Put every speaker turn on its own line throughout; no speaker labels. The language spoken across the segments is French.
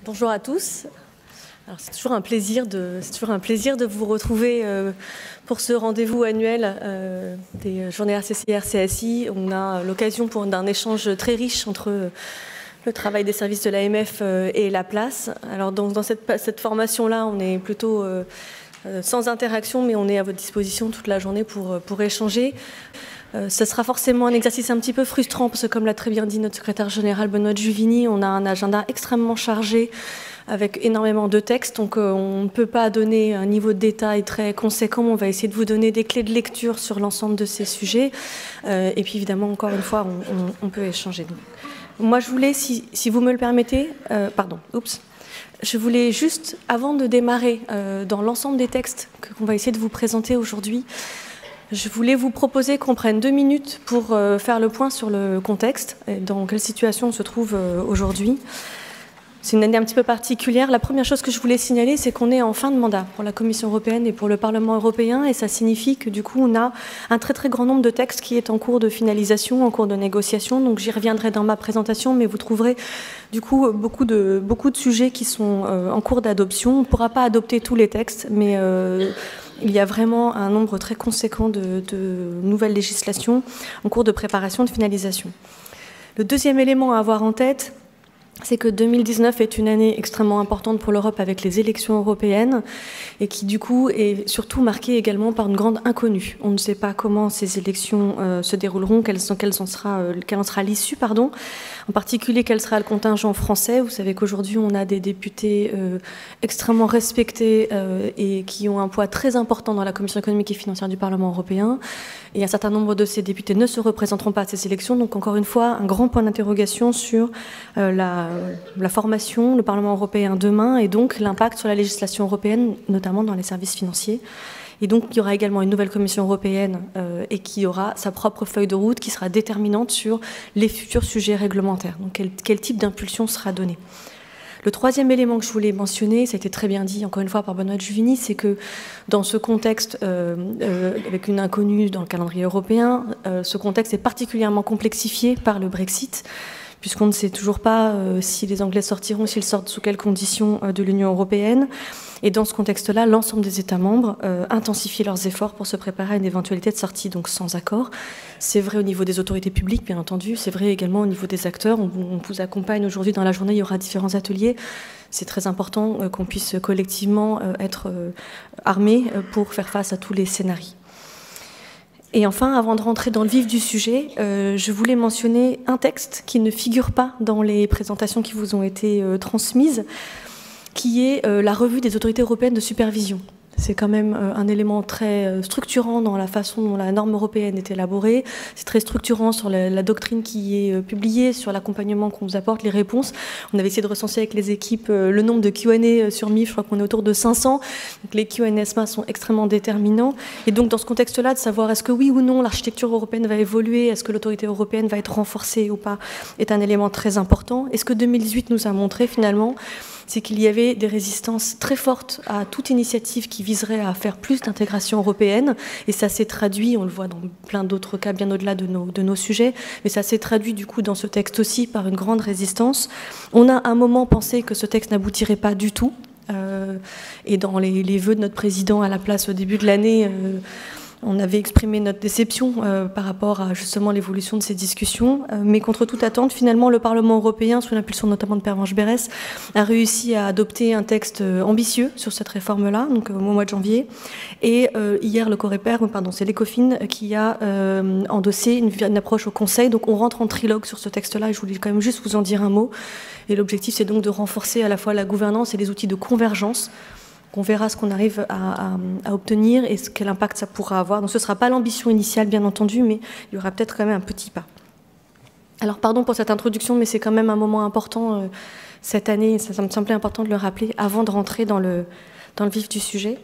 Bonjour à tous. C'est toujours un plaisir de vous retrouver pour ce rendez-vous annuel des journées RCCI-RCSI. On a l'occasion d'un échange très riche entre le travail des services de l'AMF et la place. Alors dans cette formation-là, on est plutôt sans interaction, mais on est à votre disposition toute la journée pour échanger. Ce sera forcément un exercice un petit peu frustrant parce que, comme l'a très bien dit notre secrétaire général Benoît Juvigny, on a un agenda extrêmement chargé avec énormément de textes, donc on ne peut pas donner un niveau de détail très conséquent. On va essayer de vous donner des clés de lecture sur l'ensemble de ces sujets. Et puis évidemment, encore une fois, on peut échanger. Donc, moi, je voulais, si vous me le permettez, je voulais juste, avant de démarrer dans l'ensemble des textes qu'on va essayer de vous présenter aujourd'hui, je voulais vous proposer qu'on prenne 2 minutes pour faire le point sur le contexte et dans quelle situation on se trouve aujourd'hui. C'est une année un petit peu particulière. La première chose que je voulais signaler, c'est qu'on est en fin de mandat pour la Commission européenne et pour le Parlement européen, et ça signifie que du coup, on a un très très grand nombre de textes qui est en cours de finalisation, en cours de négociation. Donc j'y reviendrai dans ma présentation, mais vous trouverez du coup beaucoup de sujets qui sont en cours d'adoption. On ne pourra pas adopter tous les textes, mais il y a vraiment un nombre très conséquent de nouvelles législations en cours de préparation, de finalisation. Le deuxième élément à avoir en tête, c'est que 2019 est une année extrêmement importante pour l'Europe avec les élections européennes et qui du coup est surtout marquée également par une grande inconnue. On ne sait pas comment ces élections se dérouleront, quelle en sera l'issue, pardon. En particulier, quel sera le contingent français. Vous savez qu'aujourd'hui, on a des députés extrêmement respectés et qui ont un poids très important dans la Commission économique et financière du Parlement européen. Et un certain nombre de ces députés ne se représenteront pas à ces élections. Donc, encore une fois, un grand point d'interrogation sur la formation, le Parlement européen demain, et donc l'impact sur la législation européenne, notamment dans les services financiers. Et donc, il y aura également une nouvelle Commission européenne et qui aura sa propre feuille de route qui sera déterminante sur les futurs sujets réglementaires. Donc, quel type d'impulsion sera donné. Le troisième élément que je voulais mentionner, ça a été très bien dit encore une fois par Benoît Juvigny, c'est que dans ce contexte, avec une inconnue dans le calendrier européen, ce contexte est particulièrement complexifié par le Brexit, puisqu'on ne sait toujours pas si les Anglais sortiront, s'ils sortent sous quelles conditions de l'Union européenne. Et dans ce contexte-là, l'ensemble des États membres intensifient leurs efforts pour se préparer à une éventualité de sortie, donc sans accord. C'est vrai au niveau des autorités publiques, bien entendu. C'est vrai également au niveau des acteurs. On vous accompagne aujourd'hui dans la journée. Il y aura différents ateliers. C'est très important qu'on puisse collectivement être armés pour faire face à tous les scénarios. Et enfin, avant de rentrer dans le vif du sujet, je voulais mentionner un texte qui ne figure pas dans les présentations qui vous ont été transmises, qui est la revue des autorités européennes de supervision. C'est quand même un élément très structurant dans la façon dont la norme européenne est élaborée. C'est très structurant sur la doctrine qui est publiée, sur l'accompagnement qu'on vous apporte, les réponses. On avait essayé de recenser avec les équipes le nombre de Q&A sur MIF, je crois qu'on est autour de 500. Donc les Q&A ESMA sont extrêmement déterminants. Et donc dans ce contexte-là, de savoir est-ce que oui ou non l'architecture européenne va évoluer, est-ce que l'autorité européenne va être renforcée ou pas, est un élément très important. Et ce que 2018 nous a montré finalement, c'est qu'il y avait des résistances très fortes à toute initiative qui viserait à faire plus d'intégration européenne. Et ça s'est traduit, on le voit dans plein d'autres cas, bien au-delà de nos sujets, mais ça s'est traduit du coup dans ce texte aussi par une grande résistance. On a un moment pensé que ce texte n'aboutirait pas du tout. Et dans les vœux de notre président à la place au début de l'année, on avait exprimé notre déception par rapport à justement l'évolution de ces discussions. Mais contre toute attente, finalement, le Parlement européen, sous l'impulsion notamment de Pervenche Berès, a réussi à adopter un texte ambitieux sur cette réforme-là, donc au mois de janvier. Et hier, c'est l'ECOFIN qui a endossé une approche au Conseil. Donc on rentre en trilogue sur ce texte-là et je voulais quand même juste vous en dire un mot. Et l'objectif, c'est donc de renforcer à la fois la gouvernance et les outils de convergence. On verra ce qu'on arrive à obtenir et quel impact ça pourra avoir. Donc ce ne sera pas l'ambition initiale, bien entendu, mais il y aura peut-être quand même un petit pas. Alors pardon pour cette introduction, mais c'est quand même un moment important cette année. Ça me semblait important de le rappeler avant de rentrer dans le vif du sujet.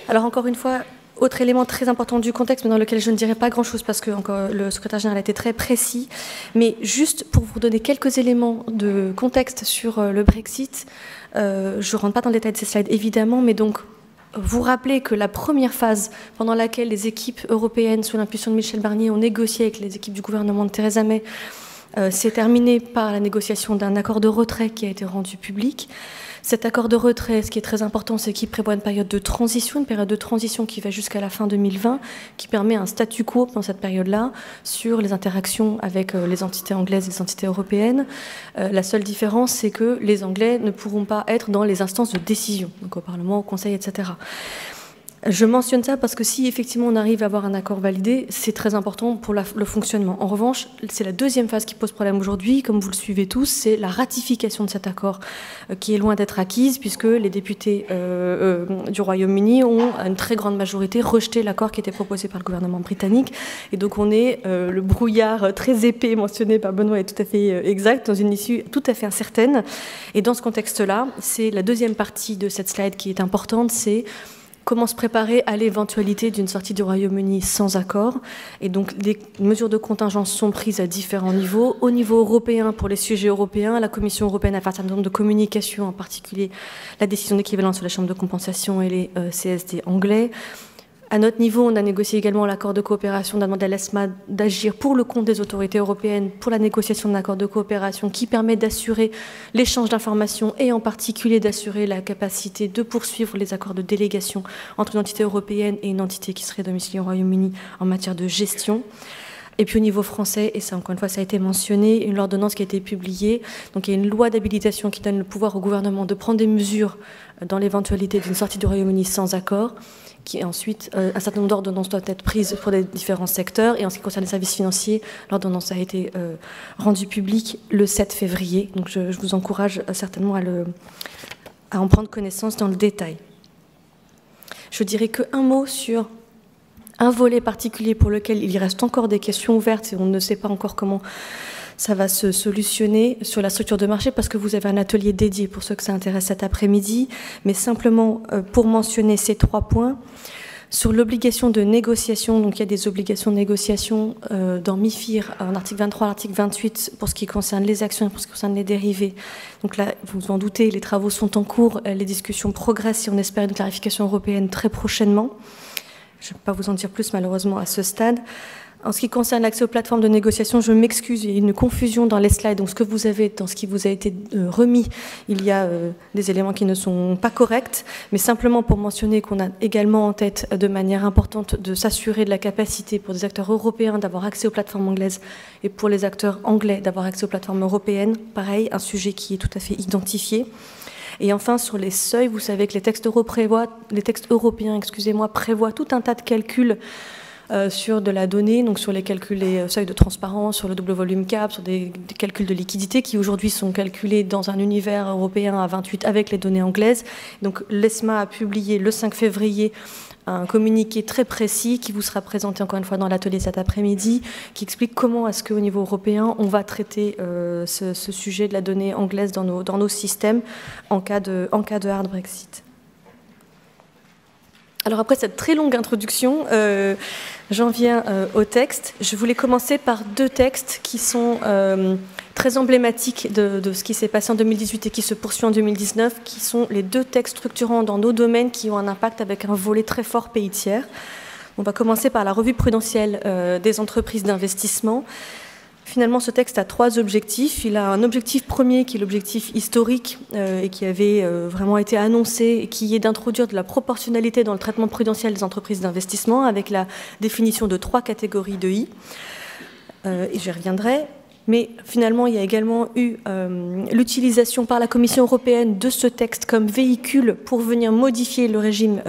Alors encore une fois, autre élément très important du contexte, mais dans lequel je ne dirai pas grand-chose parce que encore, le secrétaire général a été très précis. Mais juste pour vous donner quelques éléments de contexte sur le Brexit, je ne rentre pas dans le détail de ces slides, évidemment, mais donc vous rappelez que la première phase pendant laquelle les équipes européennes, sous l'impulsion de Michel Barnier, ont négocié avec les équipes du gouvernement de Theresa May C'est terminé par la négociation d'un accord de retrait qui a été rendu public. Cet accord de retrait, ce qui est très important, c'est qu'il prévoit une période de transition qui va jusqu'à la fin 2020, qui permet un statu quo dans cette période-là sur les interactions avec les entités anglaises et les entités européennes. La seule différence, c'est que les Anglais ne pourront pas être dans les instances de décision, donc au Parlement, au Conseil, etc. Je mentionne ça parce que si effectivement on arrive à avoir un accord validé, c'est très important pour le fonctionnement. En revanche, c'est la deuxième phase qui pose problème aujourd'hui, comme vous le suivez tous, c'est la ratification de cet accord qui est loin d'être acquise puisque les députés du Royaume-Uni ont à une très grande majorité rejeté l'accord qui était proposé par le gouvernement britannique. Et donc on est, le brouillard très épais mentionné par Benoît est tout à fait exact, dans une issue tout à fait incertaine. Et dans ce contexte-là, c'est la deuxième partie de cette slide qui est importante, c'est comment se préparer à l'éventualité d'une sortie du Royaume-Uni sans accord. Et donc, des mesures de contingence sont prises à différents niveaux. Au niveau européen, pour les sujets européens, la Commission européenne a fait un certain nombre de communications, en particulier la décision d'équivalence sur la chambre de compensation et les CSD anglais. À notre niveau, on a négocié également l'accord de coopération. On a demandé à l'ESMA d'agir pour le compte des autorités européennes pour la négociation d'un accord de coopération qui permet d'assurer l'échange d'informations et en particulier d'assurer la capacité de poursuivre les accords de délégation entre une entité européenne et une entité qui serait domiciliée au Royaume-Uni en matière de gestion. Et puis au niveau français, et ça encore une fois ça a été mentionné, une ordonnance qui a été publiée, donc il y a une loi d'habilitation qui donne le pouvoir au gouvernement de prendre des mesures dans l'éventualité d'une sortie du Royaume-Uni sans accord, qui ensuite, un certain nombre d'ordonnances doivent être prises pour les différents secteurs, et en ce qui concerne les services financiers, l'ordonnance a été rendue publique le 7 février, donc je vous encourage certainement à en prendre connaissance dans le détail. Je dirais qu'un mot sur un volet particulier pour lequel il y reste encore des questions ouvertes et on ne sait pas encore comment ça va se solutionner sur la structure de marché parce que vous avez un atelier dédié pour ceux que ça intéresse cet après-midi. Mais simplement pour mentionner ces 3 points, sur l'obligation de négociation, donc il y a des obligations de négociation dans MIFIR, en article 23, l'article 28, pour ce qui concerne les actions et pour ce qui concerne les dérivés. Donc là, vous vous en doutez, les travaux sont en cours, les discussions progressent et on espère une clarification européenne très prochainement. Je ne peux pas vous en dire plus malheureusement à ce stade. En ce qui concerne l'accès aux plateformes de négociation, je m'excuse, il y a une confusion dans les slides. Donc ce que vous avez dans ce qui vous a été remis, il y a des éléments qui ne sont pas corrects, mais simplement pour mentionner qu'on a également en tête de manière importante de s'assurer de la capacité pour des acteurs européens d'avoir accès aux plateformes anglaises et pour les acteurs anglais d'avoir accès aux plateformes européennes. Pareil, un sujet qui est tout à fait identifié. Et enfin, sur les seuils, vous savez que les textes européens prévoient tout un tas de calculs sur de la donnée, donc sur les calculs des seuils de transparence, sur le double volume cap, sur des calculs de liquidité qui aujourd'hui sont calculés dans un univers européen à 28 avec les données anglaises. Donc l'ESMA a publié le 5 février un communiqué très précis qui vous sera présenté encore une fois dans l'atelier cet après-midi, qui explique comment est-ce qu'au niveau européen, on va traiter ce sujet de la donnée anglaise dans nos systèmes en cas de hard Brexit. Alors après cette très longue introduction, j'en viens au texte. Je voulais commencer par 2 textes qui sont très emblématiques de ce qui s'est passé en 2018 et qui se poursuit en 2019, qui sont les 2 textes structurants dans nos domaines qui ont un impact avec un volet très fort pays tiers. On va commencer par la revue prudentielle des entreprises d'investissement. Finalement, ce texte a 3 objectifs. Il a un objectif premier qui est l'objectif historique et qui avait vraiment été annoncé, et qui est d'introduire de la proportionnalité dans le traitement prudentiel des entreprises d'investissement avec la définition de 3 catégories de I. Et j'y reviendrai. Mais finalement, il y a également eu l'utilisation par la Commission européenne de ce texte comme véhicule pour venir modifier le régime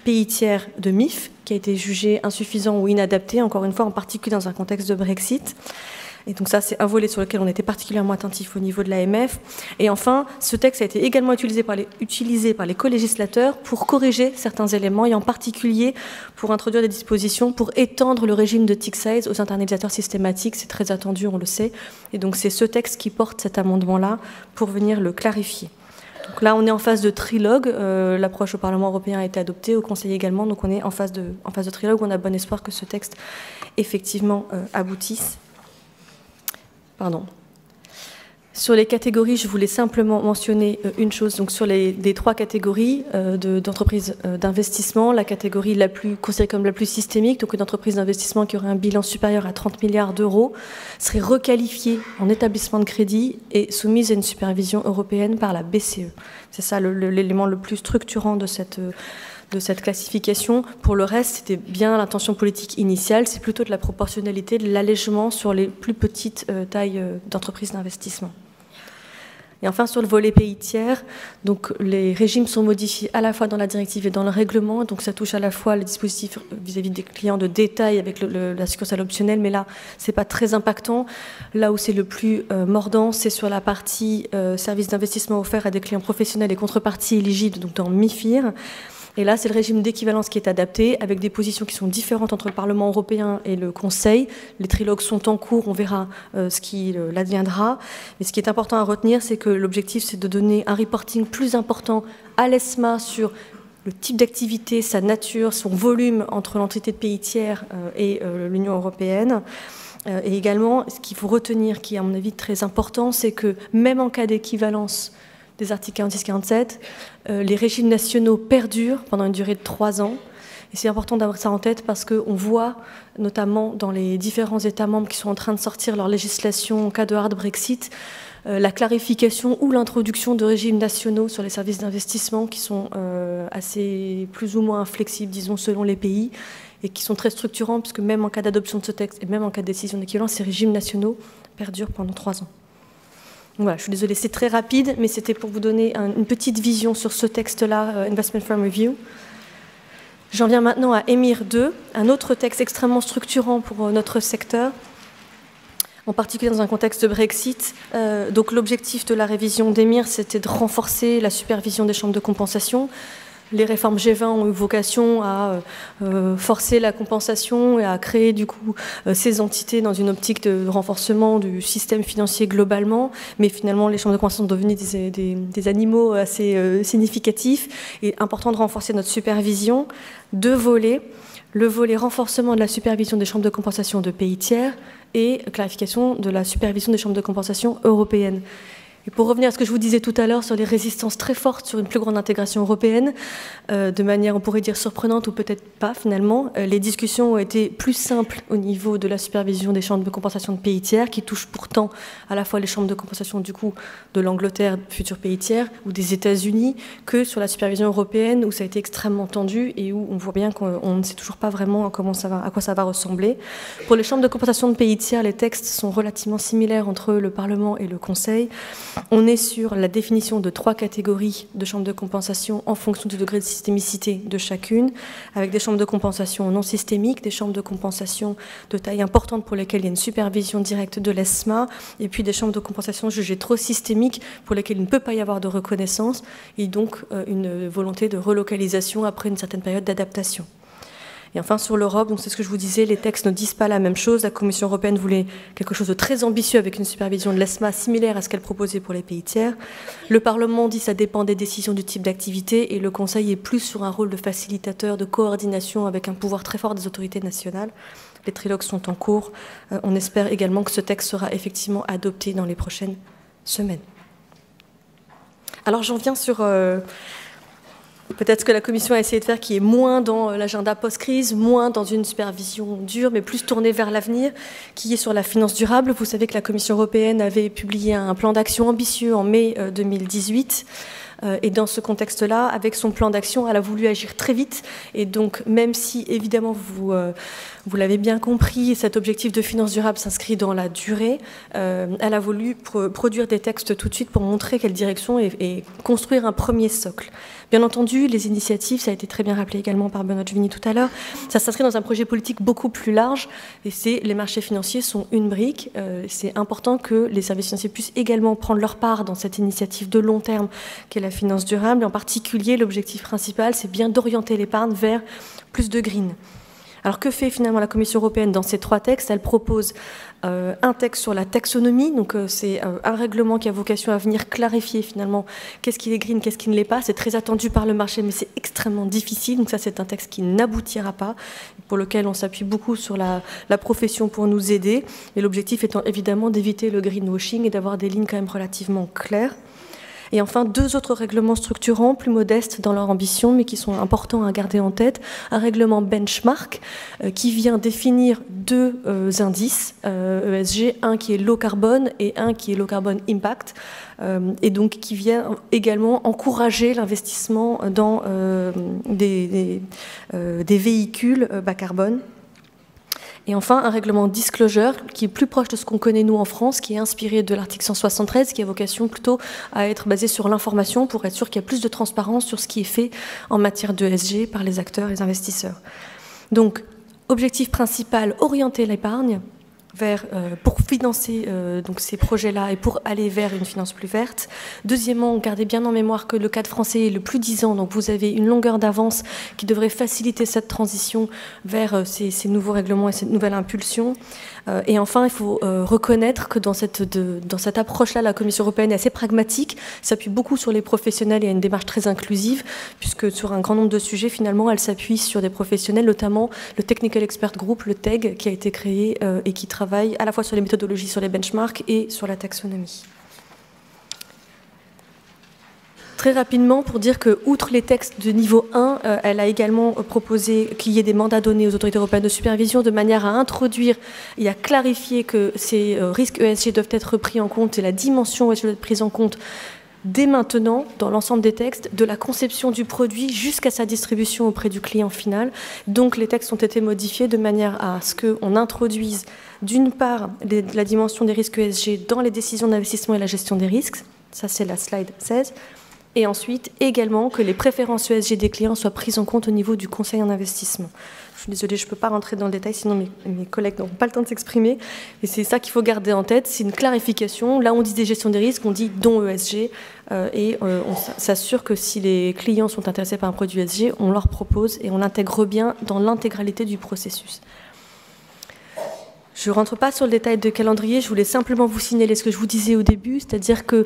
pays tiers de MIF, qui a été jugé insuffisant ou inadapté, encore une fois, en particulier dans un contexte de Brexit. Et donc ça, c'est un volet sur lequel on était particulièrement attentif au niveau de l'AMF. Et enfin, ce texte a été également utilisé par les colégislateurs pour corriger certains éléments, et en particulier pour introduire des dispositions pour étendre le régime de tick size aux internalisateurs systématiques. C'est très attendu, on le sait. Et donc c'est ce texte qui porte cet amendement-là pour venir le clarifier. Donc là, on est en phase de trilogue. L'approche au Parlement européen a été adoptée, au Conseil également. Donc on est en phase de trilogue. On a bon espoir que ce texte, effectivement, aboutisse. Pardon. Sur les catégories, je voulais simplement mentionner une chose. Donc sur les 3 catégories d'entreprises d'investissement, la catégorie considérée comme la plus systémique, donc une entreprise d'investissement qui aurait un bilan supérieur à 30 milliards d'euros, serait requalifiée en établissement de crédit et soumise à une supervision européenne par la BCE. C'est ça l'élément le plus structurant de cette classification. Pour le reste, c'était bien l'intention politique initiale, c'est plutôt de la proportionnalité, de l'allègement sur les plus petites tailles d'entreprises d'investissement. Et enfin, sur le volet pays tiers, donc les régimes sont modifiés à la fois dans la directive et dans le règlement. Donc ça touche à la fois les dispositifs vis-à-vis des clients de détail avec la succursale optionnelle, mais là, c'est pas très impactant. Là où c'est le plus mordant, c'est sur la partie services d'investissement offerts à des clients professionnels et contreparties éligibles, donc dans MIFIR. Et là, c'est le régime d'équivalence qui est adapté, avec des positions qui sont différentes entre le Parlement européen et le Conseil. Les trilogues sont en cours, on verra ce qui l'adviendra. Mais ce qui est important à retenir, c'est que l'objectif, c'est de donner un reporting plus important à l'ESMA sur le type d'activité, sa nature, son volume entre l'entité de pays tiers et l'Union européenne. Et également, ce qu'il faut retenir, qui est à mon avis très important, c'est que même en cas d'équivalence des articles 46-47, les régimes nationaux perdurent pendant une durée de 3 ans. Et c'est important d'avoir ça en tête parce qu'on voit, notamment dans les différents États membres qui sont en train de sortir leur législation en cas de hard Brexit, la clarification ou l'introduction de régimes nationaux sur les services d'investissement qui sont assez plus ou moins flexibles, disons, selon les pays, et qui sont très structurants, puisque même en cas d'adoption de ce texte et même en cas de décision d'équivalence, ces régimes nationaux perdurent pendant 3 ans. Voilà, je suis désolée, c'est très rapide, mais c'était pour vous donner une petite vision sur ce texte-là, Investment Firm Review. J'en viens maintenant à EMIR 2, un autre texte extrêmement structurant pour notre secteur, en particulier dans un contexte de Brexit. Donc l'objectif de la révision d'EMIR, c'était de renforcer la supervision des chambres de compensation. Les réformes G20 ont eu vocation à forcer la compensation et à créer du coup ces entités dans une optique de renforcement du système financier globalement. Mais finalement, les chambres de compensation sont devenues des animaux assez significatifs. Et important de renforcer notre supervision. 2 volets. Le volet renforcement de la supervision des chambres de compensation de pays tiers et clarification de la supervision des chambres de compensation européennes. Et pour revenir à ce que je vous disais tout à l'heure sur les résistances très fortes sur une plus grande intégration européenne, de manière, on pourrait dire, surprenante ou peut-être pas finalement, les discussions ont été plus simples au niveau de la supervision des chambres de compensation de pays tiers, qui touchent pourtant à la fois les chambres de compensation du coup de l'Angleterre, futur pays tiers, ou des États-Unis, que sur la supervision européenne, où ça a été extrêmement tendu et où on voit bien qu'on ne sait toujours pas vraiment à quoi ça va ressembler. Pour les chambres de compensation de pays tiers, les textes sont relativement similaires entre le Parlement et le Conseil. On est sur la définition de 3 catégories de chambres de compensation en fonction du degré de systémicité de chacune, avec des chambres de compensation non systémiques, des chambres de compensation de taille importante pour lesquelles il y a une supervision directe de l'ESMA, et puis des chambres de compensation jugées trop systémiques pour lesquelles il ne peut pas y avoir de reconnaissance, et donc une volonté de relocalisation après une certaine période d'adaptation. Et enfin, sur l'Europe, donc c'est ce que je vous disais, les textes ne disent pas la même chose. La Commission européenne voulait quelque chose de très ambitieux avec une supervision de l'ESMA similaire à ce qu'elle proposait pour les pays tiers. Le Parlement dit que ça dépend des décisions du type d'activité et le Conseil est plus sur un rôle de facilitateur, de coordination avec un pouvoir très fort des autorités nationales. Les trilogues sont en cours. On espère également que ce texte sera effectivement adopté dans les prochaines semaines. Alors j'en viens sur... peut-être ce que la Commission a essayé de faire, qui est moins dans l'agenda post-crise, moins dans une supervision dure, mais plus tournée vers l'avenir, qui est sur la finance durable. Vous savez que la Commission européenne avait publié un plan d'action ambitieux en mai 2018. Et dans ce contexte-là, avec son plan d'action, elle a voulu agir très vite. Et donc, même si, évidemment, vous l'avez bien compris, cet objectif de finance durable s'inscrit dans la durée, elle a voulu produire des textes tout de suite pour montrer quelle direction et construire un premier socle. Bien entendu, les initiatives, ça a été très bien rappelé également par Benoît Juvigny tout à l'heure, ça s'inscrit dans un projet politique beaucoup plus large, et les marchés financiers sont une brique. C'est important que les services financiers puissent également prendre leur part dans cette initiative de long terme qu'est la finance durable. Et en particulier, l'objectif principal, c'est bien d'orienter l'épargne vers plus de green. Alors que fait finalement la Commission européenne dans ces 3 textes? Elle propose un texte sur la taxonomie, donc c'est un règlement qui a vocation à venir clarifier finalement qu'est-ce qui est green, qu'est-ce qui ne l'est pas. C'est très attendu par le marché, mais c'est extrêmement difficile, donc ça c'est un texte qui n'aboutira pas, pour lequel on s'appuie beaucoup sur la profession pour nous aider, et l'objectif étant évidemment d'éviter le greenwashing et d'avoir des lignes quand même relativement claires. Et enfin, 2 autres règlements structurants, plus modestes dans leur ambition, mais qui sont importants à garder en tête. Un règlement benchmark qui vient définir 2 indices ESG, un qui est low carbone et un qui est low carbone impact, et donc qui vient également encourager l'investissement dans des véhicules bas carbone. Et enfin, un règlement disclosure qui est plus proche de ce qu'on connaît nous en France, qui est inspiré de l'article 173, qui a vocation plutôt à être basé sur l'information pour être sûr qu'il y a plus de transparence sur ce qui est fait en matière d'ESG par les acteurs et les investisseurs. Donc, objectif principal, orienter l'épargne pour financer donc ces projets-là et pour aller vers une finance plus verte. Deuxièmement, gardez bien en mémoire que le cadre français est le plus 10 ans, donc vous avez une longueur d'avance qui devrait faciliter cette transition vers ces nouveaux règlements et cette nouvelle impulsion. Et enfin, il faut reconnaître que dans cette approche-là, la Commission européenne est assez pragmatique, s'appuie beaucoup sur les professionnels et a une démarche très inclusive, puisque sur un grand nombre de sujets, finalement, elle s'appuie sur des professionnels, notamment le Technical Expert Group, le TEG, qui a été créé et qui travaille à la fois sur les méthodologies, sur les benchmarks et sur la taxonomie. Très rapidement, pour dire que, outre les textes de niveau 1, elle a également proposé qu'il y ait des mandats donnés aux autorités européennes de supervision de manière à introduire et à clarifier que ces risques ESG doivent être pris en compte et la dimension ESG doit être prise en compte dès maintenant dans l'ensemble des textes, de la conception du produit jusqu'à sa distribution auprès du client final. Donc les textes ont été modifiés de manière à ce qu'on introduise d'une part la dimension des risques ESG dans les décisions d'investissement et la gestion des risques, ça c'est la slide 16, et ensuite également que les préférences ESG des clients soient prises en compte au niveau du conseil en investissement. Je suis désolée, je ne peux pas rentrer dans le détail, sinon mes collègues n'auront pas le temps de s'exprimer. Et c'est ça qu'il faut garder en tête, c'est une clarification. Là, on dit des gestions des risques, on dit dont ESG, et on s'assure que si les clients sont intéressés par un produit ESG, on leur propose et on l'intègre bien dans l'intégralité du processus. Je ne rentre pas sur le détail de calendrier, je voulais simplement vous signaler ce que je vous disais au début, c'est-à-dire que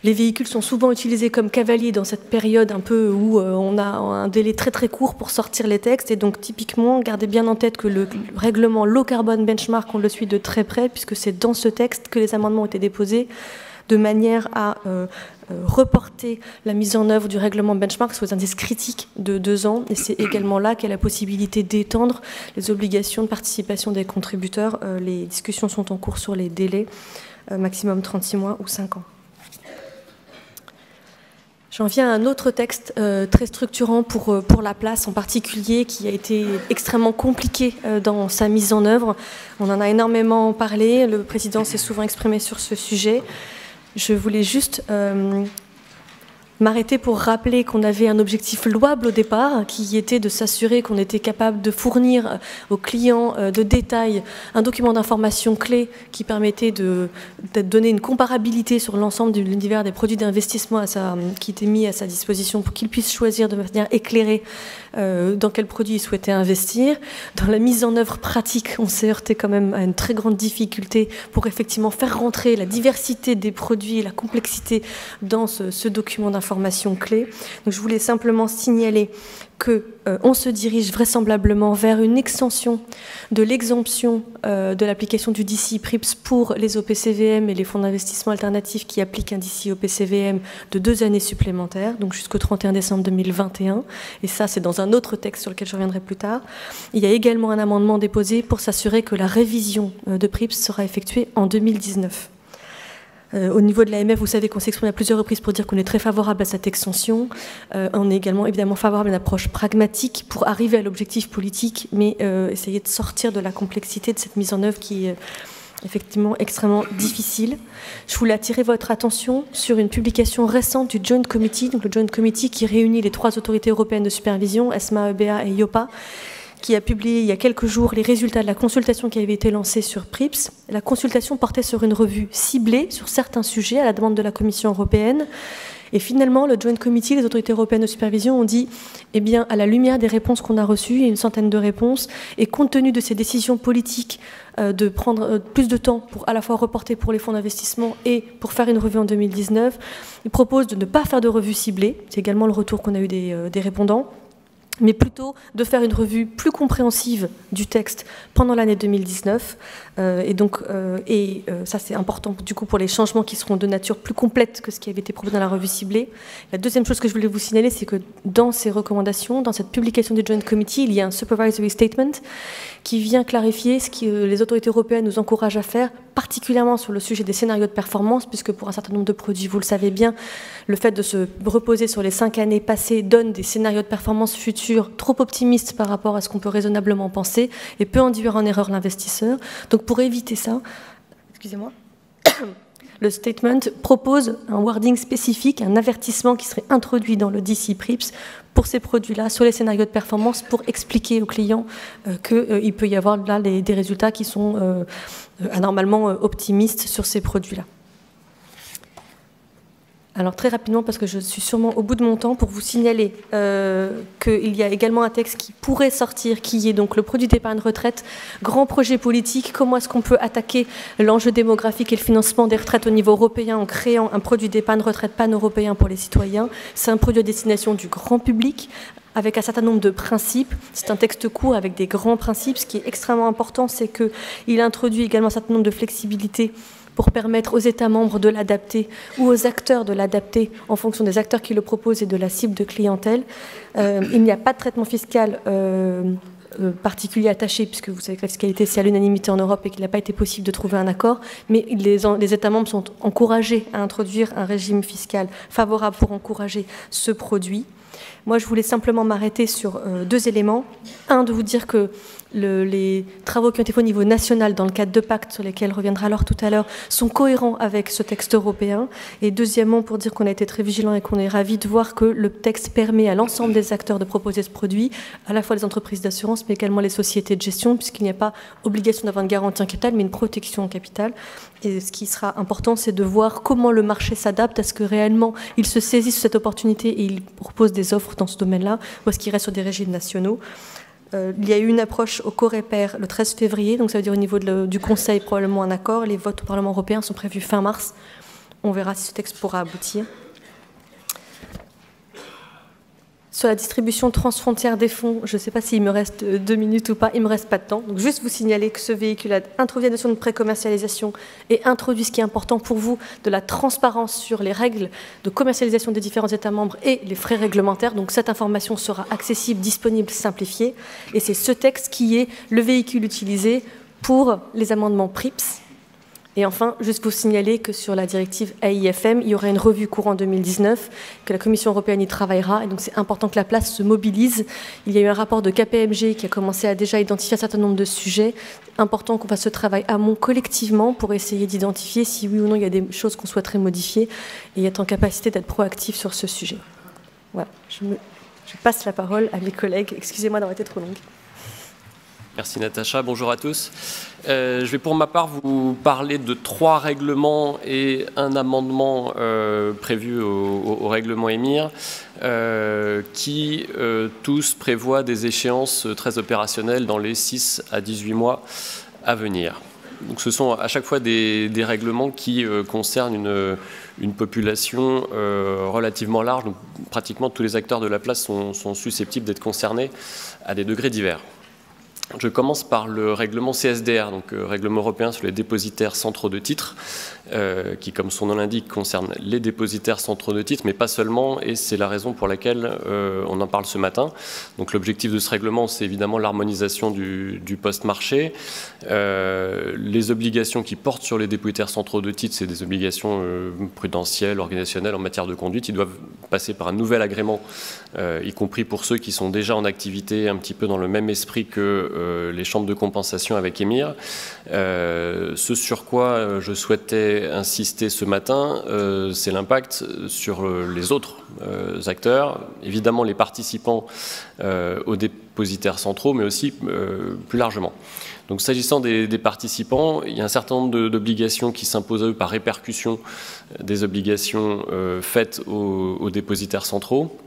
les véhicules sont souvent utilisés comme cavaliers dans cette période un peu où on a un délai très très court pour sortir les textes. Et donc typiquement, gardez bien en tête que le règlement Low Carbon Benchmark, on le suit de très près, puisque c'est dans ce texte que les amendements ont été déposés, de manière à reporter la mise en œuvre du règlement benchmark sur les indices critiques de 2 ans. Et c'est également là qu'il y a la possibilité d'étendre les obligations de participation des contributeurs. Les discussions sont en cours sur les délais, maximum 36 mois ou 5 ans. J'en viens à un autre texte très structurant pour la place en particulier, qui a été extrêmement compliqué dans sa mise en œuvre. On en a énormément parlé, le président s'est souvent exprimé sur ce sujet. Je voulais juste m'arrêter pour rappeler qu'on avait un objectif louable au départ, qui était de s'assurer qu'on était capable de fournir aux clients de détail un document d'information clé qui permettait de donner une comparabilité sur l'ensemble de l'univers des produits d'investissement qui était mis à sa disposition pour qu'il puisse choisir de manière éclairée dans quel produit il souhaitait investir. Dans la mise en œuvre pratique, on s'est heurté quand même à une très grande difficulté pour effectivement faire rentrer la diversité des produits et la complexité dans ce document d'information clé. Donc je voulais simplement signaler qu'on se dirige vraisemblablement vers une extension de l'exemption de l'application du DCI PRIPS pour les OPCVM et les fonds d'investissement alternatifs qui appliquent un DCI OPCVM de 2 années supplémentaires, donc jusqu'au 31 décembre 2021. Et ça, c'est dans un autre texte sur lequel je reviendrai plus tard. Il y a également un amendement déposé pour s'assurer que la révision de PRIPS sera effectuée en 2019. Au niveau de l'AMF, vous savez qu'on s'exprime à plusieurs reprises pour dire qu'on est très favorable à cette extension. On est également évidemment favorable à une approche pragmatique pour arriver à l'objectif politique, mais essayer de sortir de la complexité de cette mise en œuvre qui est effectivement extrêmement difficile. Je voulais attirer votre attention sur une publication récente du Joint Committee, donc le Joint Committee qui réunit les 3 autorités européennes de supervision, ESMA, EBA et EIOPA, qui a publié il y a quelques jours les résultats de la consultation qui avait été lancée sur PRIPS. La consultation portait sur une revue ciblée sur certains sujets à la demande de la Commission européenne. Et finalement, le Joint Committee, les autorités européennes de supervision ont dit, eh bien, à la lumière des réponses qu'on a reçues, il y a une centaine de réponses, et compte tenu de ces décisions politiques de prendre plus de temps pour à la fois reporter pour les fonds d'investissement et pour faire une revue en 2019, ils proposent de ne pas faire de revue ciblée, c'est également le retour qu'on a eu des répondants, mais plutôt de faire une revue plus compréhensive du texte pendant l'année 2019. Ça, c'est important du coup pour les changements qui seront de nature plus complète que ce qui avait été proposé dans la revue ciblée. La deuxième chose que je voulais vous signaler, c'est que dans ces recommandations, dans cette publication du Joint Committee, il y a un Supervisory Statement qui vient clarifier ce que les autorités européennes nous encouragent à faire, particulièrement sur le sujet des scénarios de performance, puisque pour un certain nombre de produits, vous le savez bien, le fait de se reposer sur les 5 années passées donne des scénarios de performance futurs trop optimistes par rapport à ce qu'on peut raisonnablement penser et peut induire en erreur l'investisseur. Donc pour éviter ça, excusez-moi, le statement propose un wording spécifique, un avertissement qui serait introduit dans le DC PRIPS pour ces produits-là, sur les scénarios de performance, pour expliquer aux clients qu'il peut y avoir là des résultats qui sont anormalement optimistes sur ces produits-là. Alors très rapidement, parce que je suis sûrement au bout de mon temps, pour vous signaler qu'il y a également un texte qui pourrait sortir, qui est donc le produit d'épargne retraite, grand projet politique, comment est-ce qu'on peut attaquer l'enjeu démographique et le financement des retraites au niveau européen en créant un produit d'épargne retraite pan-européen pour les citoyens. C'est un produit à destination du grand public, avec un certain nombre de principes. C'est un texte court avec des grands principes. Ce qui est extrêmement important, c'est qu'il introduit également un certain nombre de flexibilités pour permettre aux États membres de l'adapter ou aux acteurs de l'adapter en fonction des acteurs qui le proposent et de la cible de clientèle. Il n'y a pas de traitement fiscal particulier attaché, puisque vous savez que la fiscalité, c'est à l'unanimité en Europe et qu'il n'a pas été possible de trouver un accord, mais les États membres sont encouragés à introduire un régime fiscal favorable pour encourager ce produit. Moi, je voulais simplement m'arrêter sur 2 éléments. Un, de vous dire que les travaux qui ont été faits au niveau national dans le cadre de pacte, sur lesquels reviendra alors tout à l'heure, sont cohérents avec ce texte européen. Et deuxièmement, pour dire qu'on a été très vigilants et qu'on est ravis de voir que le texte permet à l'ensemble des acteurs de proposer ce produit, à la fois les entreprises d'assurance, mais également les sociétés de gestion, puisqu'il n'y a pas obligation d'avoir une garantie en capital, mais une protection en capital. Et ce qui sera important, c'est de voir comment le marché s'adapte, à ce que réellement il se saisit de cette opportunité et il propose des offres dans ce domaine-là, ou est-ce qu'il reste sur des régimes nationaux. Il y a eu une approche au Coreper le 13 février, donc ça veut dire au niveau du Conseil probablement un accord. Les votes au Parlement européen sont prévus fin mars. On verra si ce texte pourra aboutir. Sur la distribution transfrontière des fonds, je ne sais pas s'il me reste 2 minutes ou pas, il ne me reste pas de temps. Donc juste vous signaler que ce véhicule a introduit la notion de pré-commercialisation et introduit ce qui est important pour vous, de la transparence sur les règles de commercialisation des différents États membres et les frais réglementaires. Donc cette information sera accessible, disponible, simplifiée. Et c'est ce texte qui est le véhicule utilisé pour les amendements PRIPS. Et enfin, juste vous signaler que sur la directive AIFM, il y aura une revue courant 2019, que la Commission européenne y travaillera. Et donc, c'est important que la place se mobilise. Il y a eu un rapport de KPMG qui a commencé à déjà identifier un certain nombre de sujets. Important qu'on fasse ce travail amont collectivement pour essayer d'identifier si oui ou non il y a des choses qu'on souhaiterait modifier et être en capacité d'être proactif sur ce sujet. Voilà, je passe la parole à mes collègues. Excusez-moi d'avoir été trop longue.
Merci Natacha, bonjour à tous. Je vais pour ma part vous parler de 3 règlements et un amendement prévu au règlement EMIR qui tous prévoient des échéances très opérationnelles dans les 6 à 18 mois à venir. Donc ce sont à chaque fois des règlements qui concernent une population relativement large, donc pratiquement tous les acteurs de la place sont susceptibles d'être concernés à des degrés divers. Je commence par le règlement CSDR, donc règlement européen sur les dépositaires centraux de titres, qui, comme son nom l'indique, concerne les dépositaires centraux de titres, mais pas seulement, et c'est la raison pour laquelle on en parle ce matin. Donc l'objectif de ce règlement, c'est évidemment l'harmonisation du post-marché. Les obligations qui portent sur les dépositaires centraux de titres, c'est des obligations prudentielles, organisationnelles en matière de conduite. Ils doivent passer par un nouvel agrément, y compris pour ceux qui sont déjà en activité un petit peu dans le même esprit que les chambres de compensation avec EMIR. Ce sur quoi je souhaitais insister ce matin, c'est l'impact sur les autres acteurs, évidemment les participants aux dépositaires centraux, mais aussi plus largement. Donc s'agissant des participants, il y a un certain nombre d'obligations qui s'imposent à eux par répercussion des obligations faites aux dépositaires centraux,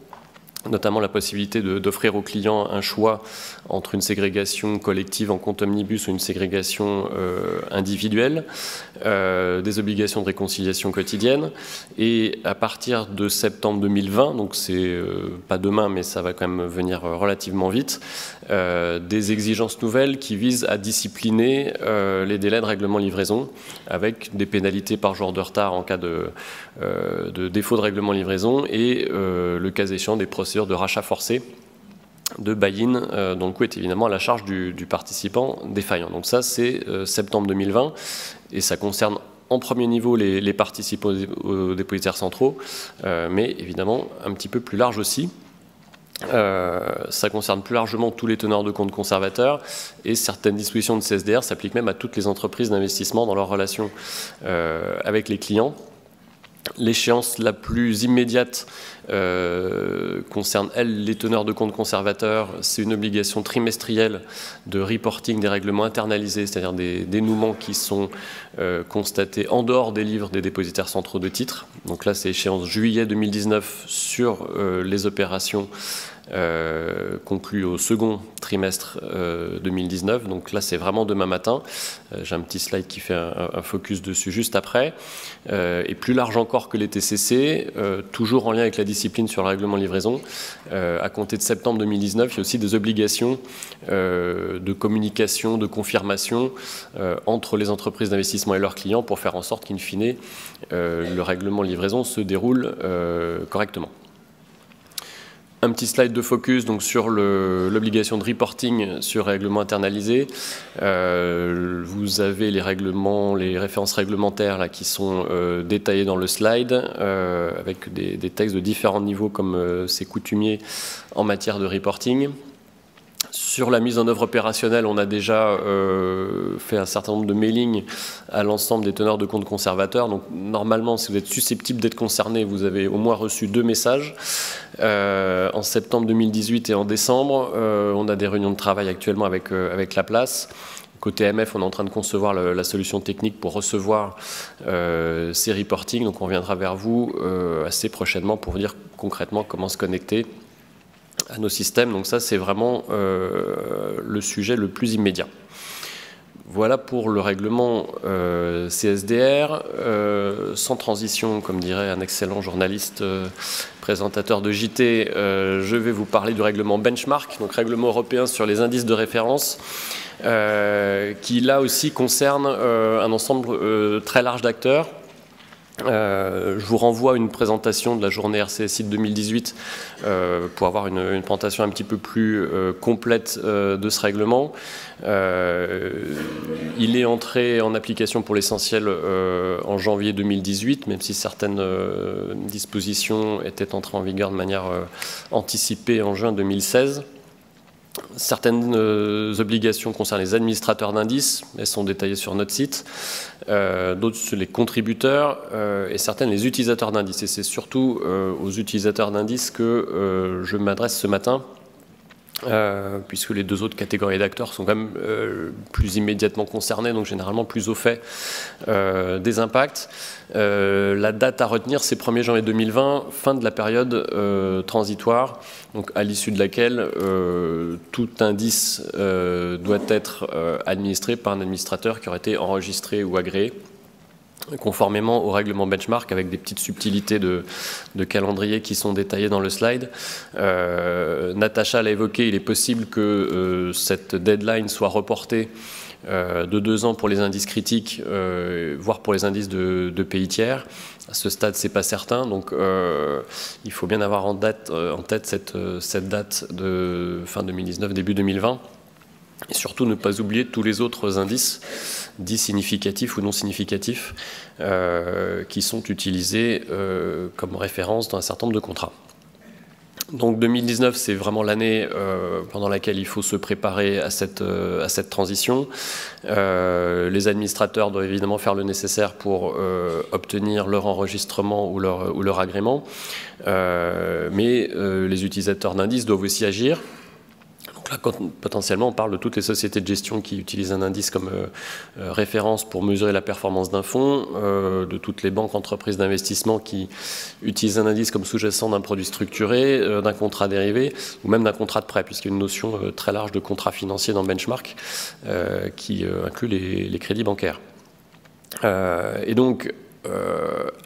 notamment la possibilité d'offrir aux clients un choix entre une ségrégation collective en compte omnibus ou une ségrégation individuelle, des obligations de réconciliation quotidienne. Et à partir de septembre 2020, donc c'est pas demain, mais ça va quand même venir relativement vite, des exigences nouvelles qui visent à discipliner les délais de règlement livraison, avec des pénalités par jour de retard en cas de défaut de règlement livraison et le cas échéant des procédures de rachat forcé de buy-in, dont le coût est évidemment à la charge du participant défaillant. Donc ça, c'est septembre 2020, et ça concerne en premier niveau les participants aux dépositaires centraux, mais évidemment un petit peu plus large aussi. Ça concerne plus largement tous les teneurs de compte conservateurs, et certaines dispositions de CSDR s'appliquent même à toutes les entreprises d'investissement dans leurs relations avec les clients. L'échéance la plus immédiate concerne, elle, les teneurs de compte conservateurs. C'est une obligation trimestrielle de reporting des règlements internalisés, c'est-à-dire des dénouements qui sont constatés en dehors des livres des dépositaires centraux de titres. Donc là, c'est échéance juillet 2019 sur les opérations conclues au second trimestre 2019. Donc là, c'est vraiment demain matin. J'ai un petit slide qui fait un focus dessus juste après. Et plus large encore que les TCC, toujours en lien avec la discipline sur le règlement livraison, à compter de septembre 2019, il y a aussi des obligations de communication, de confirmation entre les entreprises d'investissement et leurs clients pour faire en sorte qu'in fine, le règlement livraison se déroule correctement. Un petit slide de focus donc, sur l'obligation de reporting sur règlement internalisé. Vous avez les références réglementaires là, qui sont détaillées dans le slide, avec des textes de différents niveaux comme c'est coutumier en matière de reporting. Sur la mise en œuvre opérationnelle, on a déjà fait un certain nombre de mailings à l'ensemble des teneurs de compte conservateurs. Donc normalement, si vous êtes susceptible d'être concerné, vous avez au moins reçu 2 messages. En septembre 2018 et en décembre, on a des réunions de travail actuellement avec la place. Côté MF, on est en train de concevoir la solution technique pour recevoir ces reportings. Donc on reviendra vers vous assez prochainement pour vous dire concrètement comment se connecter à nos systèmes. Donc ça, c'est vraiment le sujet le plus immédiat. Voilà pour le règlement CSDR. Sans transition, comme dirait un excellent journaliste présentateur de JT, je vais vous parler du règlement Benchmark, donc règlement européen sur les indices de référence, qui là aussi concerne un ensemble très large d'acteurs. Je vous renvoie à une présentation de la journée RCSI de 2018 pour avoir une présentation un petit peu plus complète de ce règlement. Il est entré en application pour l'essentiel en janvier 2018, même si certaines dispositions étaient entrées en vigueur de manière anticipée en juin 2016. Certaines obligations concernent les administrateurs d'indices, elles sont détaillées sur notre site, d'autres les contributeurs et certaines les utilisateurs d'indices. Et c'est surtout aux utilisateurs d'indices que je m'adresse ce matin, puisque les 2 autres catégories d'acteurs sont quand même plus immédiatement concernés, donc généralement plus au fait des impacts. La date à retenir, c'est 1er janvier 2020, fin de la période transitoire, donc à l'issue de laquelle tout indice doit être administré par un administrateur qui aurait été enregistré ou agréé, conformément au règlement benchmark, avec des petites subtilités de calendrier qui sont détaillées dans le slide. Natacha l'a évoqué, il est possible que cette deadline soit reportée de 2 ans pour les indices critiques, voire pour les indices de pays tiers. À ce stade, c'est pas certain, donc il faut bien avoir en tête cette date de fin 2019, début 2020. Et surtout ne pas oublier tous les autres indices, dits significatifs ou non significatifs, qui sont utilisés comme référence dans un certain nombre de contrats. Donc 2019, c'est vraiment l'année pendant laquelle il faut se préparer à cette transition. Les administrateurs doivent évidemment faire le nécessaire pour obtenir leur enregistrement ou leur agrément. Mais les utilisateurs d'indices doivent aussi agir. Donc là, potentiellement, on parle de toutes les sociétés de gestion qui utilisent un indice comme référence pour mesurer la performance d'un fonds, de toutes les banques, entreprises d'investissement qui utilisent un indice comme sous-jacent d'un produit structuré, d'un contrat dérivé, ou même d'un contrat de prêt, puisqu'il y a une notion très large de contrat financier dans le benchmark qui inclut les crédits bancaires. Et donc,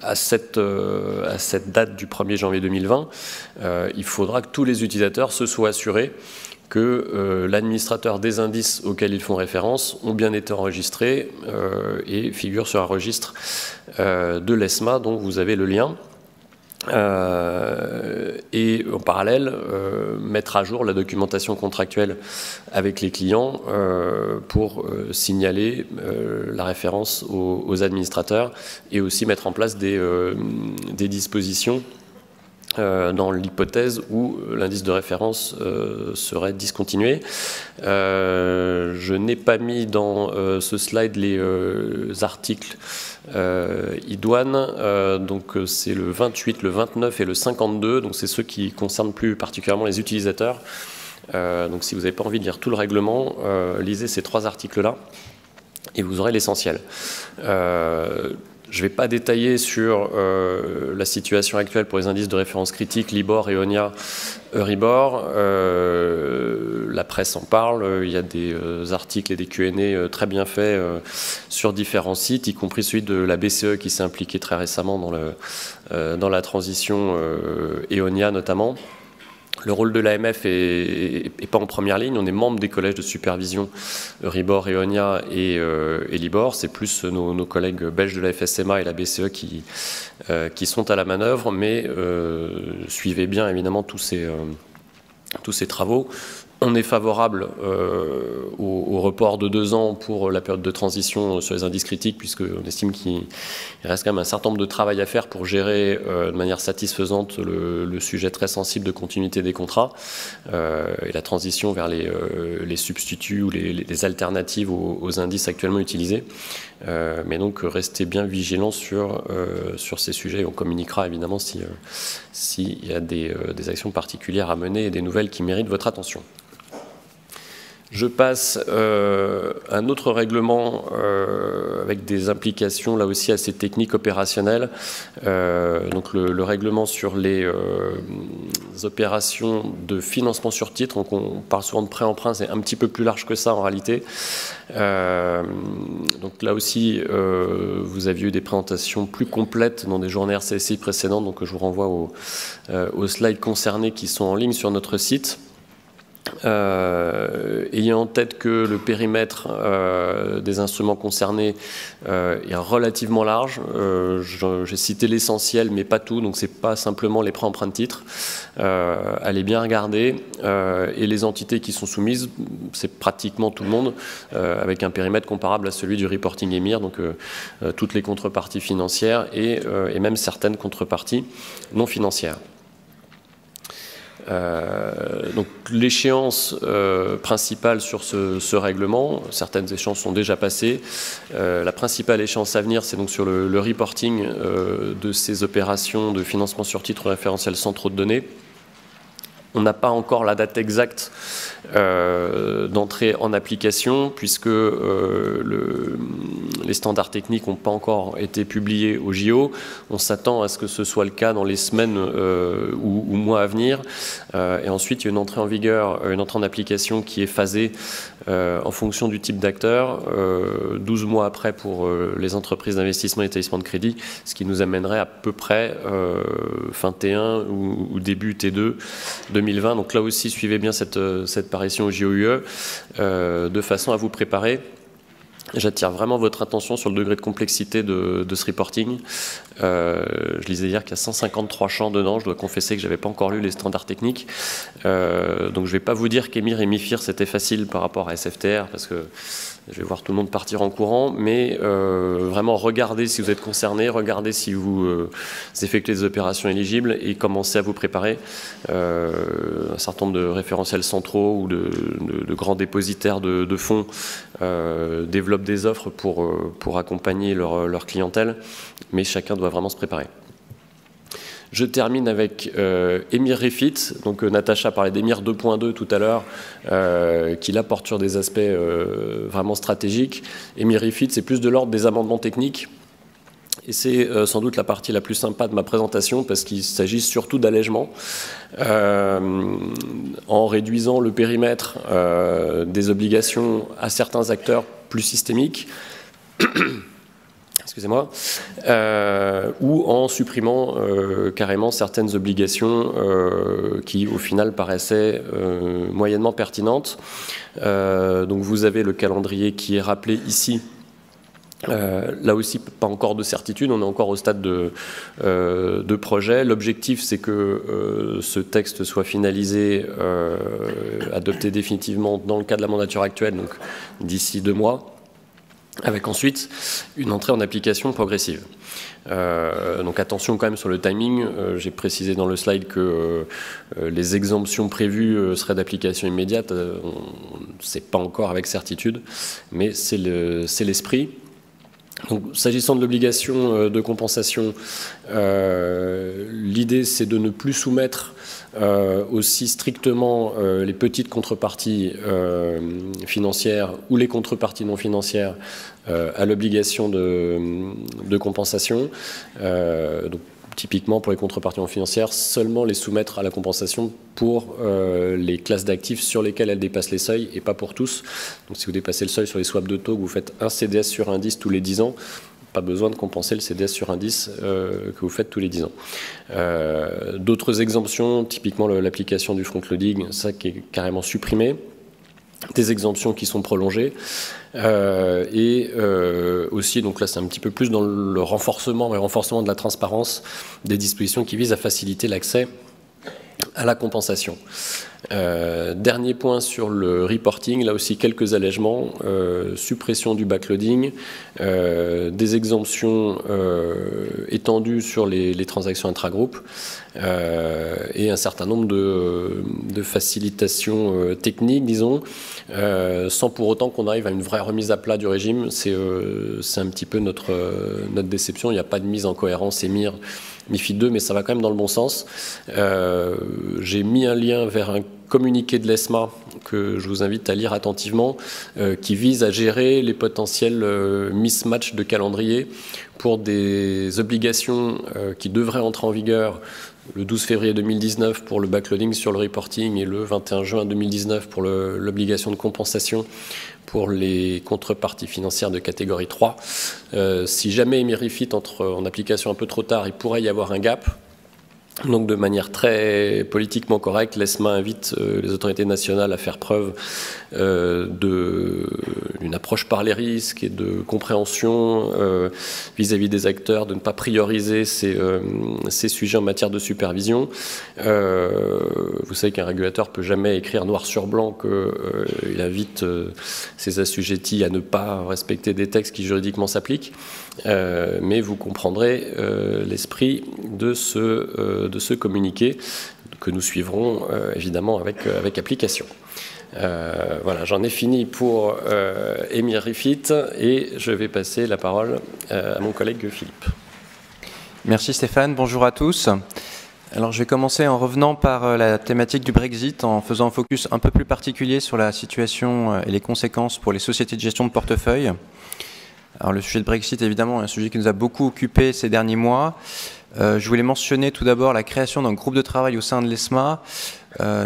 à cette date du 1er janvier 2020, il faudra que tous les utilisateurs se soient assurés que l'administrateur des indices auxquels ils font référence ont bien été enregistrés et figurent sur un registre de l'ESMA dont vous avez le lien. Et en parallèle, mettre à jour la documentation contractuelle avec les clients pour signaler la référence aux administrateurs et aussi mettre en place des dispositions dans l'hypothèse où l'indice de référence serait discontinué. Je n'ai pas mis dans ce slide les articles idoines, donc c'est le 28, le 29 et le 52, donc c'est ceux qui concernent plus particulièrement les utilisateurs. Donc si vous n'avez pas envie de lire tout le règlement, lisez ces 3 articles-là et vous aurez l'essentiel. Je ne vais pas détailler sur la situation actuelle pour les indices de référence critiques, Libor, Eonia, Euribor. La presse en parle, il y a des articles et des Q&A très bien faits sur différents sites, y compris celui de la BCE qui s'est impliqué très récemment dans la transition Eonia notamment. Le rôle de l'AMF n'est pas en première ligne. On est membre des collèges de supervision Euribor, Eonia et Libor. C'est plus nos collègues belges de la FSMA et la BCE qui sont à la manœuvre, mais suivez bien évidemment tous ces travaux. On est favorable au report de 2 ans pour la période de transition sur les indices critiques, puisqu'on estime qu'il reste quand même un certain nombre de travail à faire pour gérer de manière satisfaisante le sujet très sensible de continuité des contrats et la transition vers les substituts ou les alternatives aux indices actuellement utilisés. Mais donc restez bien vigilants sur ces sujets. On communiquera évidemment s'il y a des actions particulières à mener et des nouvelles qui méritent votre attention. Je passe à un autre règlement avec des implications là aussi assez techniques, opérationnelles. Donc le règlement sur les opérations de financement sur titre. Donc on parle souvent de prêt-emprunt, c'est un petit peu plus large que ça en réalité. Donc là aussi, vous aviez eu des présentations plus complètes dans des journées RCSI précédentes. Donc je vous renvoie aux slides concernés qui sont en ligne sur notre site. Ayant en tête que le périmètre des instruments concernés est relativement large, j'ai cité l'essentiel mais pas tout, donc c'est pas simplement les prêts-emprunts de titres. Allez bien regarder, et les entités qui sont soumises, c'est pratiquement tout le monde, avec un périmètre comparable à celui du reporting EMIR, donc toutes les contreparties financières et même certaines contreparties non financières. Donc l'échéance principale sur ce règlement, certaines échéances sont déjà passées. La principale échéance à venir, c'est donc sur le reporting de ces opérations de financement sur titre référentiel sans trop de données. On n'a pas encore la date exacte d'entrée en application puisque les standards techniques n'ont pas encore été publiés au JO. On s'attend à ce que ce soit le cas dans les semaines ou mois à venir. Et ensuite, il y a une entrée en vigueur, une entrée en application qui est phasée en fonction du type d'acteur, 12 mois après pour les entreprises d'investissement et établissements de crédit, ce qui nous amènerait à peu près fin T1 ou début T2 2020. Donc là aussi, suivez bien cette parution au JOUE de façon à vous préparer. J'attire vraiment votre attention sur le degré de complexité de ce reporting. Je lisais hier qu'il y a 153 champs dedans. Je dois confesser que je n'avais pas encore lu les standards techniques. Donc je ne vais pas vous dire qu'EMIR et MIFIR c'était facile par rapport à SFTR, parce que je vais voir tout le monde partir en courant, mais vraiment regardez si vous êtes concerné, regardez si vous effectuez des opérations éligibles et commencez à vous préparer. Un certain nombre de référentiels centraux ou de grands dépositaires de fonds développent des offres pour accompagner leur clientèle, mais chacun doit vraiment se préparer. Je termine avec EMIR Refit. Donc Natacha parlait d'EMIR 2.2 tout à l'heure, qui là porte sur des aspects vraiment stratégiques. EMIR Refit, c'est plus de l'ordre des amendements techniques. Et c'est sans doute la partie la plus sympa de ma présentation, parce qu'il s'agit surtout d'allègement, en réduisant le périmètre des obligations à certains acteurs plus systémiques. Excusez-moi, ou en supprimant carrément certaines obligations qui, au final, paraissaient moyennement pertinentes. Donc vous avez le calendrier qui est rappelé ici. Là aussi, pas encore de certitude, on est encore au stade de projet. L'objectif, c'est que ce texte soit finalisé, adopté définitivement dans le cadre de la mandature actuelle, donc d'ici 2 mois. Avec ensuite une entrée en application progressive. Donc attention quand même sur le timing. J'ai précisé dans le slide que les exemptions prévues seraient d'application immédiate. On ne sait pas encore avec certitude, mais c'est l'esprit. Donc, s'agissant de l'obligation de compensation, l'idée c'est de ne plus soumettre aussi strictement les petites contreparties financières ou les contreparties non financières à l'obligation de compensation. Donc, typiquement pour les contreparties non financières, seulement les soumettre à la compensation pour les classes d'actifs sur lesquelles elles dépassent les seuils et pas pour tous. Donc si vous dépassez le seuil sur les swaps de taux, que vous faites un CDS sur indice tous les 10 ans, pas besoin de compenser le CDS sur indice que vous faites tous les 10 ans. D'autres exemptions, typiquement l'application du front-loading, ça qui est carrément supprimé. Des exemptions qui sont prolongées et aussi, donc là c'est un petit peu plus dans le renforcement de la transparence des dispositions qui visent à faciliter l'accès à la compensation. Dernier point sur le reporting, là aussi quelques allègements, suppression du backloading, des exemptions étendues sur les transactions intragroupes et un certain nombre de facilitations techniques, disons, sans pour autant qu'on arrive à une vraie remise à plat du régime. C'est un petit peu notre déception. Il n'y a pas de mise en cohérence EMIR MiFID II, mais ça va quand même dans le bon sens. J'ai mis un lien vers un communiqué de l'ESMA que je vous invite à lire attentivement, qui vise à gérer les potentiels mismatchs de calendrier pour des obligations qui devraient entrer en vigueur le 12 février 2019 pour le backloading sur le reporting et le 21 juin 2019 pour l'obligation de compensation pour les contreparties financières de catégorie 3. Si jamais EMIR Refit entre en application un peu trop tard, il pourrait y avoir un gap. Donc de manière très politiquement correcte, l'ESMA invite les autorités nationales à faire preuve d'une approche par les risques et de compréhension vis-à-vis des acteurs, de ne pas prioriser ces sujets en matière de supervision. Vous savez qu'un régulateur ne peut jamais écrire noir sur blanc qu'il invite ses assujettis à ne pas respecter des textes qui juridiquement s'appliquent, mais vous comprendrez l'esprit de ce communiqué que nous suivrons évidemment avec application. Voilà, j'en ai fini pour EMIR Refit et je vais passer la parole à mon collègue Philippe.
Merci Stéphane, bonjour à tous. Alors je vais commencer en revenant par la thématique du Brexit, en faisant un focus un peu plus particulier sur la situation et les conséquences pour les sociétés de gestion de portefeuille. Alors le sujet de Brexit, évidemment, est un sujet qui nous a beaucoup occupé ces derniers mois. Je voulais mentionner tout d'abord la création d'un groupe de travail au sein de l'ESMA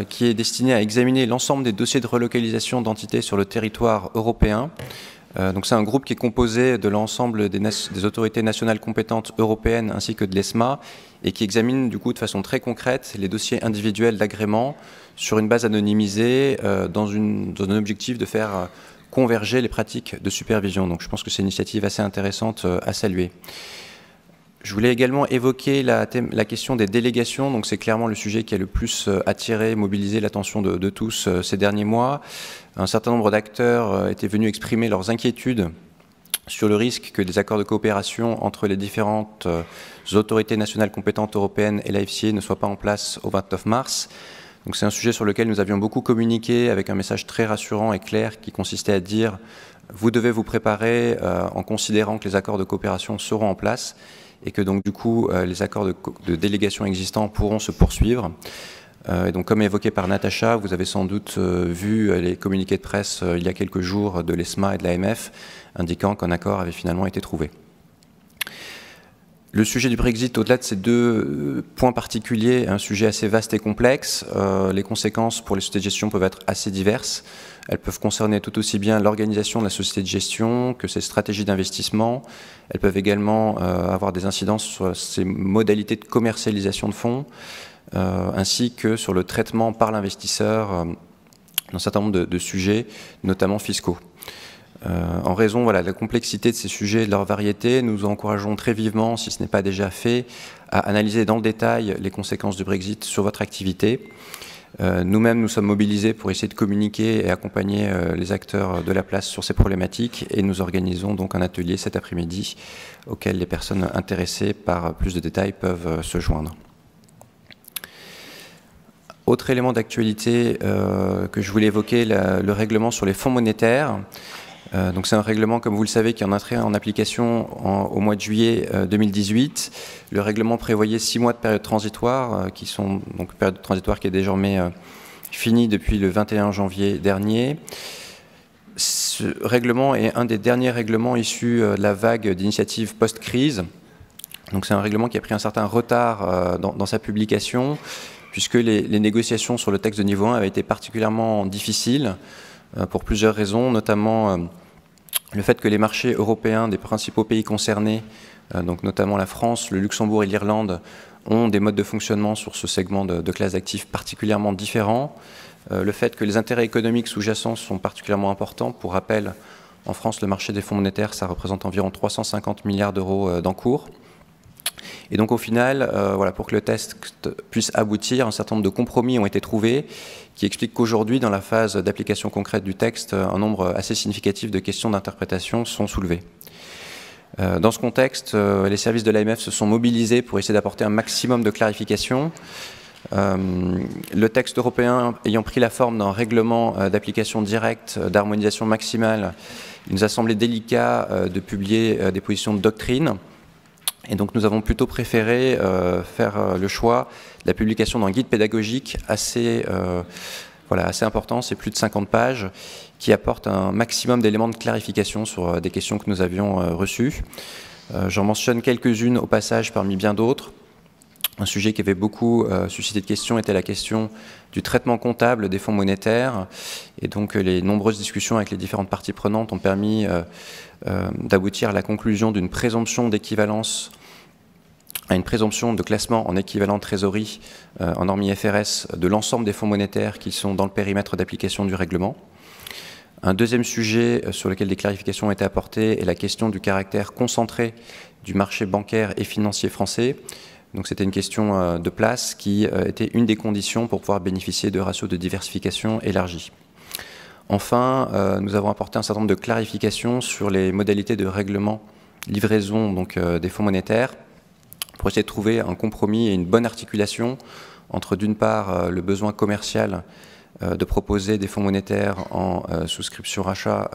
qui est destiné à examiner l'ensemble des dossiers de relocalisation d'entités sur le territoire européen. Donc c'est un groupe qui est composé de l'ensemble des autorités nationales compétentes européennes ainsi que de l'ESMA et qui examine du coup de façon très concrète les dossiers individuels d'agrément sur une base anonymisée dans un objectif de faire converger les pratiques de supervision. Donc je pense que c'est une initiative assez intéressante à saluer. Je voulais également évoquer la question des délégations. Donc c'est clairement le sujet qui a le plus attiré, mobilisé l'attention de tous ces derniers mois. Un certain nombre d'acteurs étaient venus exprimer leurs inquiétudes sur le risque que des accords de coopération entre les différentes autorités nationales compétentes européennes et l'AFCA ne soient pas en place au 29 mars. Donc c'est un sujet sur lequel nous avions beaucoup communiqué avec un message très rassurant et clair qui consistait à dire vous devez vous préparer en considérant que les accords de coopération seront en place et que donc du coup les accords de délégation existants pourront se poursuivre. Et donc comme évoqué par Natacha, vous avez sans doute vu les communiqués de presse il y a quelques jours de l'ESMA et de l'AMF indiquant qu'un accord avait finalement été trouvé. Le sujet du Brexit, au-delà de ces deux points particuliers, est un sujet assez vaste et complexe. Les conséquences pour les sociétés de gestion peuvent être assez diverses. Elles peuvent concerner tout aussi bien l'organisation de la société de gestion que ses stratégies d'investissement. Elles peuvent également avoir des incidences sur ses modalités de commercialisation de fonds, ainsi que sur le traitement par l'investisseur d'un certain nombre de sujets, notamment fiscaux. En raison de la complexité de ces sujets et de leur variété, nous encourageons très vivement, si ce n'est pas déjà fait, à analyser dans le détail les conséquences du Brexit sur votre activité. Nous-mêmes, nous sommes mobilisés pour essayer de communiquer et accompagner les acteurs de la place sur ces problématiques et nous organisons donc un atelier cet après-midi auquel les personnes intéressées par plus de détails peuvent se joindre. Autre élément d'actualité que je voulais évoquer, le règlement sur les fonds monétaires. Donc c'est un règlement, comme vous le savez, qui est entré en application au mois de juillet 2018. Le règlement prévoyait 6 mois de période transitoire, qui sont donc période transitoire qui est désormais finie depuis le 21 janvier dernier. Ce règlement est un des derniers règlements issus de la vague d'initiatives post-crise. Donc c'est un règlement qui a pris un certain retard dans sa publication, puisque les négociations sur le texte de niveau 1 avaient été particulièrement difficiles pour plusieurs raisons, notamment le fait que les marchés européens des principaux pays concernés, donc notamment la France, le Luxembourg et l'Irlande, ont des modes de fonctionnement sur ce segment de classe d'actifs particulièrement différents. Le fait que les intérêts économiques sous-jacents sont particulièrement importants. Pour rappel, en France, le marché des fonds monétaires, ça représente environ 350 milliards d'euros d'encours. Et donc au final, pour que le test puisse aboutir, un certain nombre de compromis ont été trouvés qui expliquent qu'aujourd'hui, dans la phase d'application concrète du texte, un nombre assez significatif de questions d'interprétation sont soulevées. Dans ce contexte, les services de l'AMF se sont mobilisés pour essayer d'apporter un maximum de clarification. Le texte européen ayant pris la forme d'un règlement d'application directe, d'harmonisation maximale, il nous a semblé délicat de publier des positions de doctrine. Et donc nous avons plutôt préféré faire le choix de la publication d'un guide pédagogique assez important, c'est plus de 50 pages, qui apporte un maximum d'éléments de clarification sur des questions que nous avions reçues. J'en mentionne quelques-unes au passage parmi bien d'autres. Un sujet qui avait beaucoup suscité de questions était la question du traitement comptable des fonds monétaires. Et donc les nombreuses discussions avec les différentes parties prenantes ont permis d'aboutir à la conclusion d'une présomption d'équivalence, à une présomption de classement en équivalent trésorerie en norme IFRS de l'ensemble des fonds monétaires qui sont dans le périmètre d'application du règlement. Un deuxième sujet sur lequel des clarifications ont été apportées est la question du caractère concentré du marché bancaire et financier français. Donc c'était une question de place qui était une des conditions pour pouvoir bénéficier de ratios de diversification élargis. Enfin, nous avons apporté un certain nombre de clarifications sur les modalités de règlement, livraison donc, des fonds monétaires pour essayer de trouver un compromis et une bonne articulation entre d'une part le besoin commercial de proposer des fonds monétaires en souscription rachat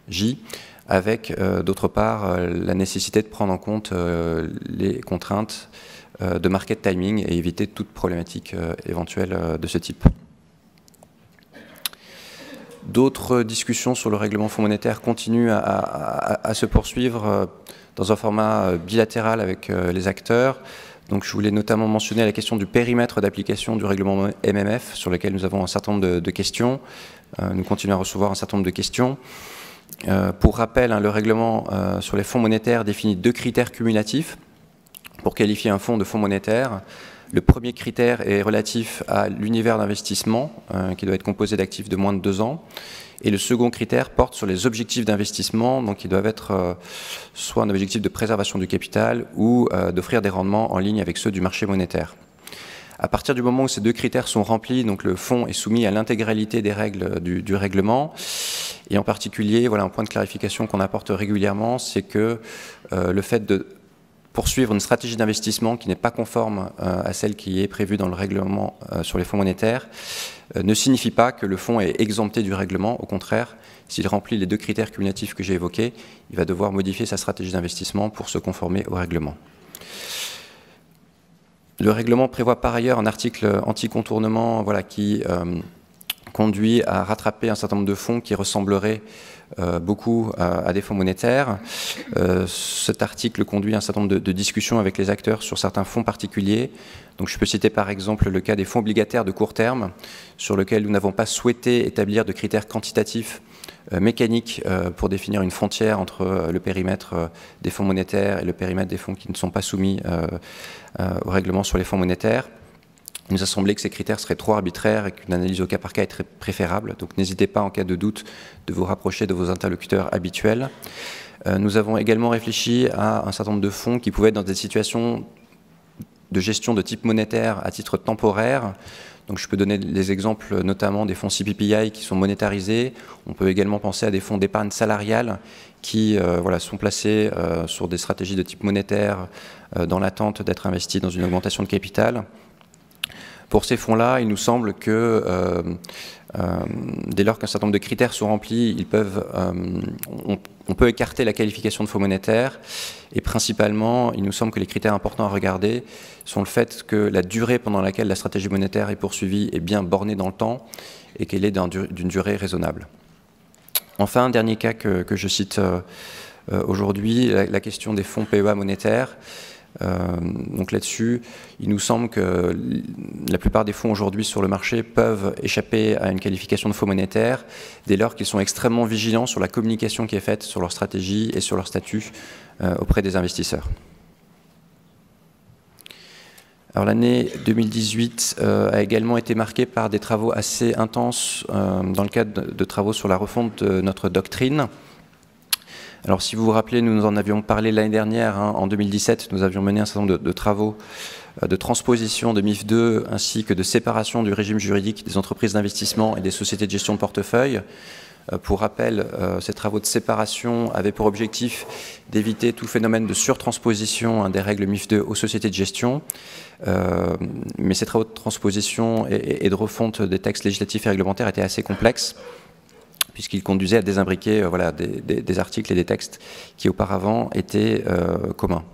J, avec d'autre part la nécessité de prendre en compte les contraintes de market timing et éviter toute problématique éventuelle de ce type. D'autres discussions sur le règlement fonds monétaire continuent à se poursuivre dans un format bilatéral avec les acteurs. Donc je voulais notamment mentionner la question du périmètre d'application du règlement MMF, sur lequel nous avons un certain nombre de questions. Nous continuons à recevoir un certain nombre de questions. Pour rappel, le règlement sur les fonds monétaires définit 2 critères cumulatifs pour qualifier un fonds de fonds monétaire. Le premier critère est relatif à l'univers d'investissement, qui doit être composé d'actifs de moins de 2 ans. Et le second critère porte sur les objectifs d'investissement, donc ils doivent être soit un objectif de préservation du capital ou d'offrir des rendements en ligne avec ceux du marché monétaire. À partir du moment où ces 2 critères sont remplis, donc le fonds est soumis à l'intégralité des règles du règlement. Et en particulier, voilà un point de clarification qu'on apporte régulièrement, c'est que le fait de poursuivre une stratégie d'investissement qui n'est pas conforme à celle qui est prévue dans le règlement sur les fonds monétaires ne signifie pas que le fonds est exempté du règlement. Au contraire, s'il remplit les 2 critères cumulatifs que j'ai évoqués, il va devoir modifier sa stratégie d'investissement pour se conformer au règlement. Le règlement prévoit par ailleurs un article anti-contournement qui conduit à rattraper un certain nombre de fonds qui ressembleraient beaucoup à des fonds monétaires. Cet article conduit à un certain nombre de discussions avec les acteurs sur certains fonds particuliers. Donc je peux citer par exemple le cas des fonds obligataires de court terme, sur lequel nous n'avons pas souhaité établir de critères quantitatifs mécaniques pour définir une frontière entre le périmètre des fonds monétaires et le périmètre des fonds qui ne sont pas soumis au règlement sur les fonds monétaires. Il nous a semblé que ces critères seraient trop arbitraires et qu'une analyse au cas par cas est très préférable. Donc n'hésitez pas en cas de doute de vous rapprocher de vos interlocuteurs habituels. Nous avons également réfléchi à un certain nombre de fonds qui pouvaient être dans des situations de gestion de type monétaire à titre temporaire. Donc je peux donner des exemples notamment des fonds CPPI qui sont monétarisés. On peut également penser à des fonds d'épargne salariale qui sont placés sur des stratégies de type monétaire dans l'attente d'être investis dans une augmentation de capital. Pour ces fonds-là, il nous semble que dès lors qu'un certain nombre de critères sont remplis, on peut écarter la qualification de fonds monétaire. Et principalement, il nous semble que les critères importants à regarder sont le fait que la durée pendant laquelle la stratégie monétaire est poursuivie est bien bornée dans le temps et qu'elle est d'une durée raisonnable. Enfin, un dernier cas que je cite aujourd'hui, la question des fonds PEA monétaires. Donc là-dessus, il nous semble que la plupart des fonds aujourd'hui sur le marché peuvent échapper à une qualification de fonds monétaire dès lors qu'ils sont extrêmement vigilants sur la communication qui est faite sur leur stratégie et sur leur statut auprès des investisseurs. Alors l'année 2018 a également été marquée par des travaux assez intenses dans le cadre de travaux sur la refonte de notre doctrine. Alors si vous vous rappelez, nous en avions parlé l'année dernière, en 2017, nous avions mené un certain nombre de travaux de transposition de MIF 2 ainsi que de séparation du régime juridique des entreprises d'investissement et des sociétés de gestion de portefeuille. Pour rappel, ces travaux de séparation avaient pour objectif d'éviter tout phénomène de surtransposition des règles MIF 2 aux sociétés de gestion. Mais ces travaux de transposition et de refonte des textes législatifs et réglementaires étaient assez complexes, puisqu'il conduisait à désimbriquer des articles et des textes qui auparavant étaient communs.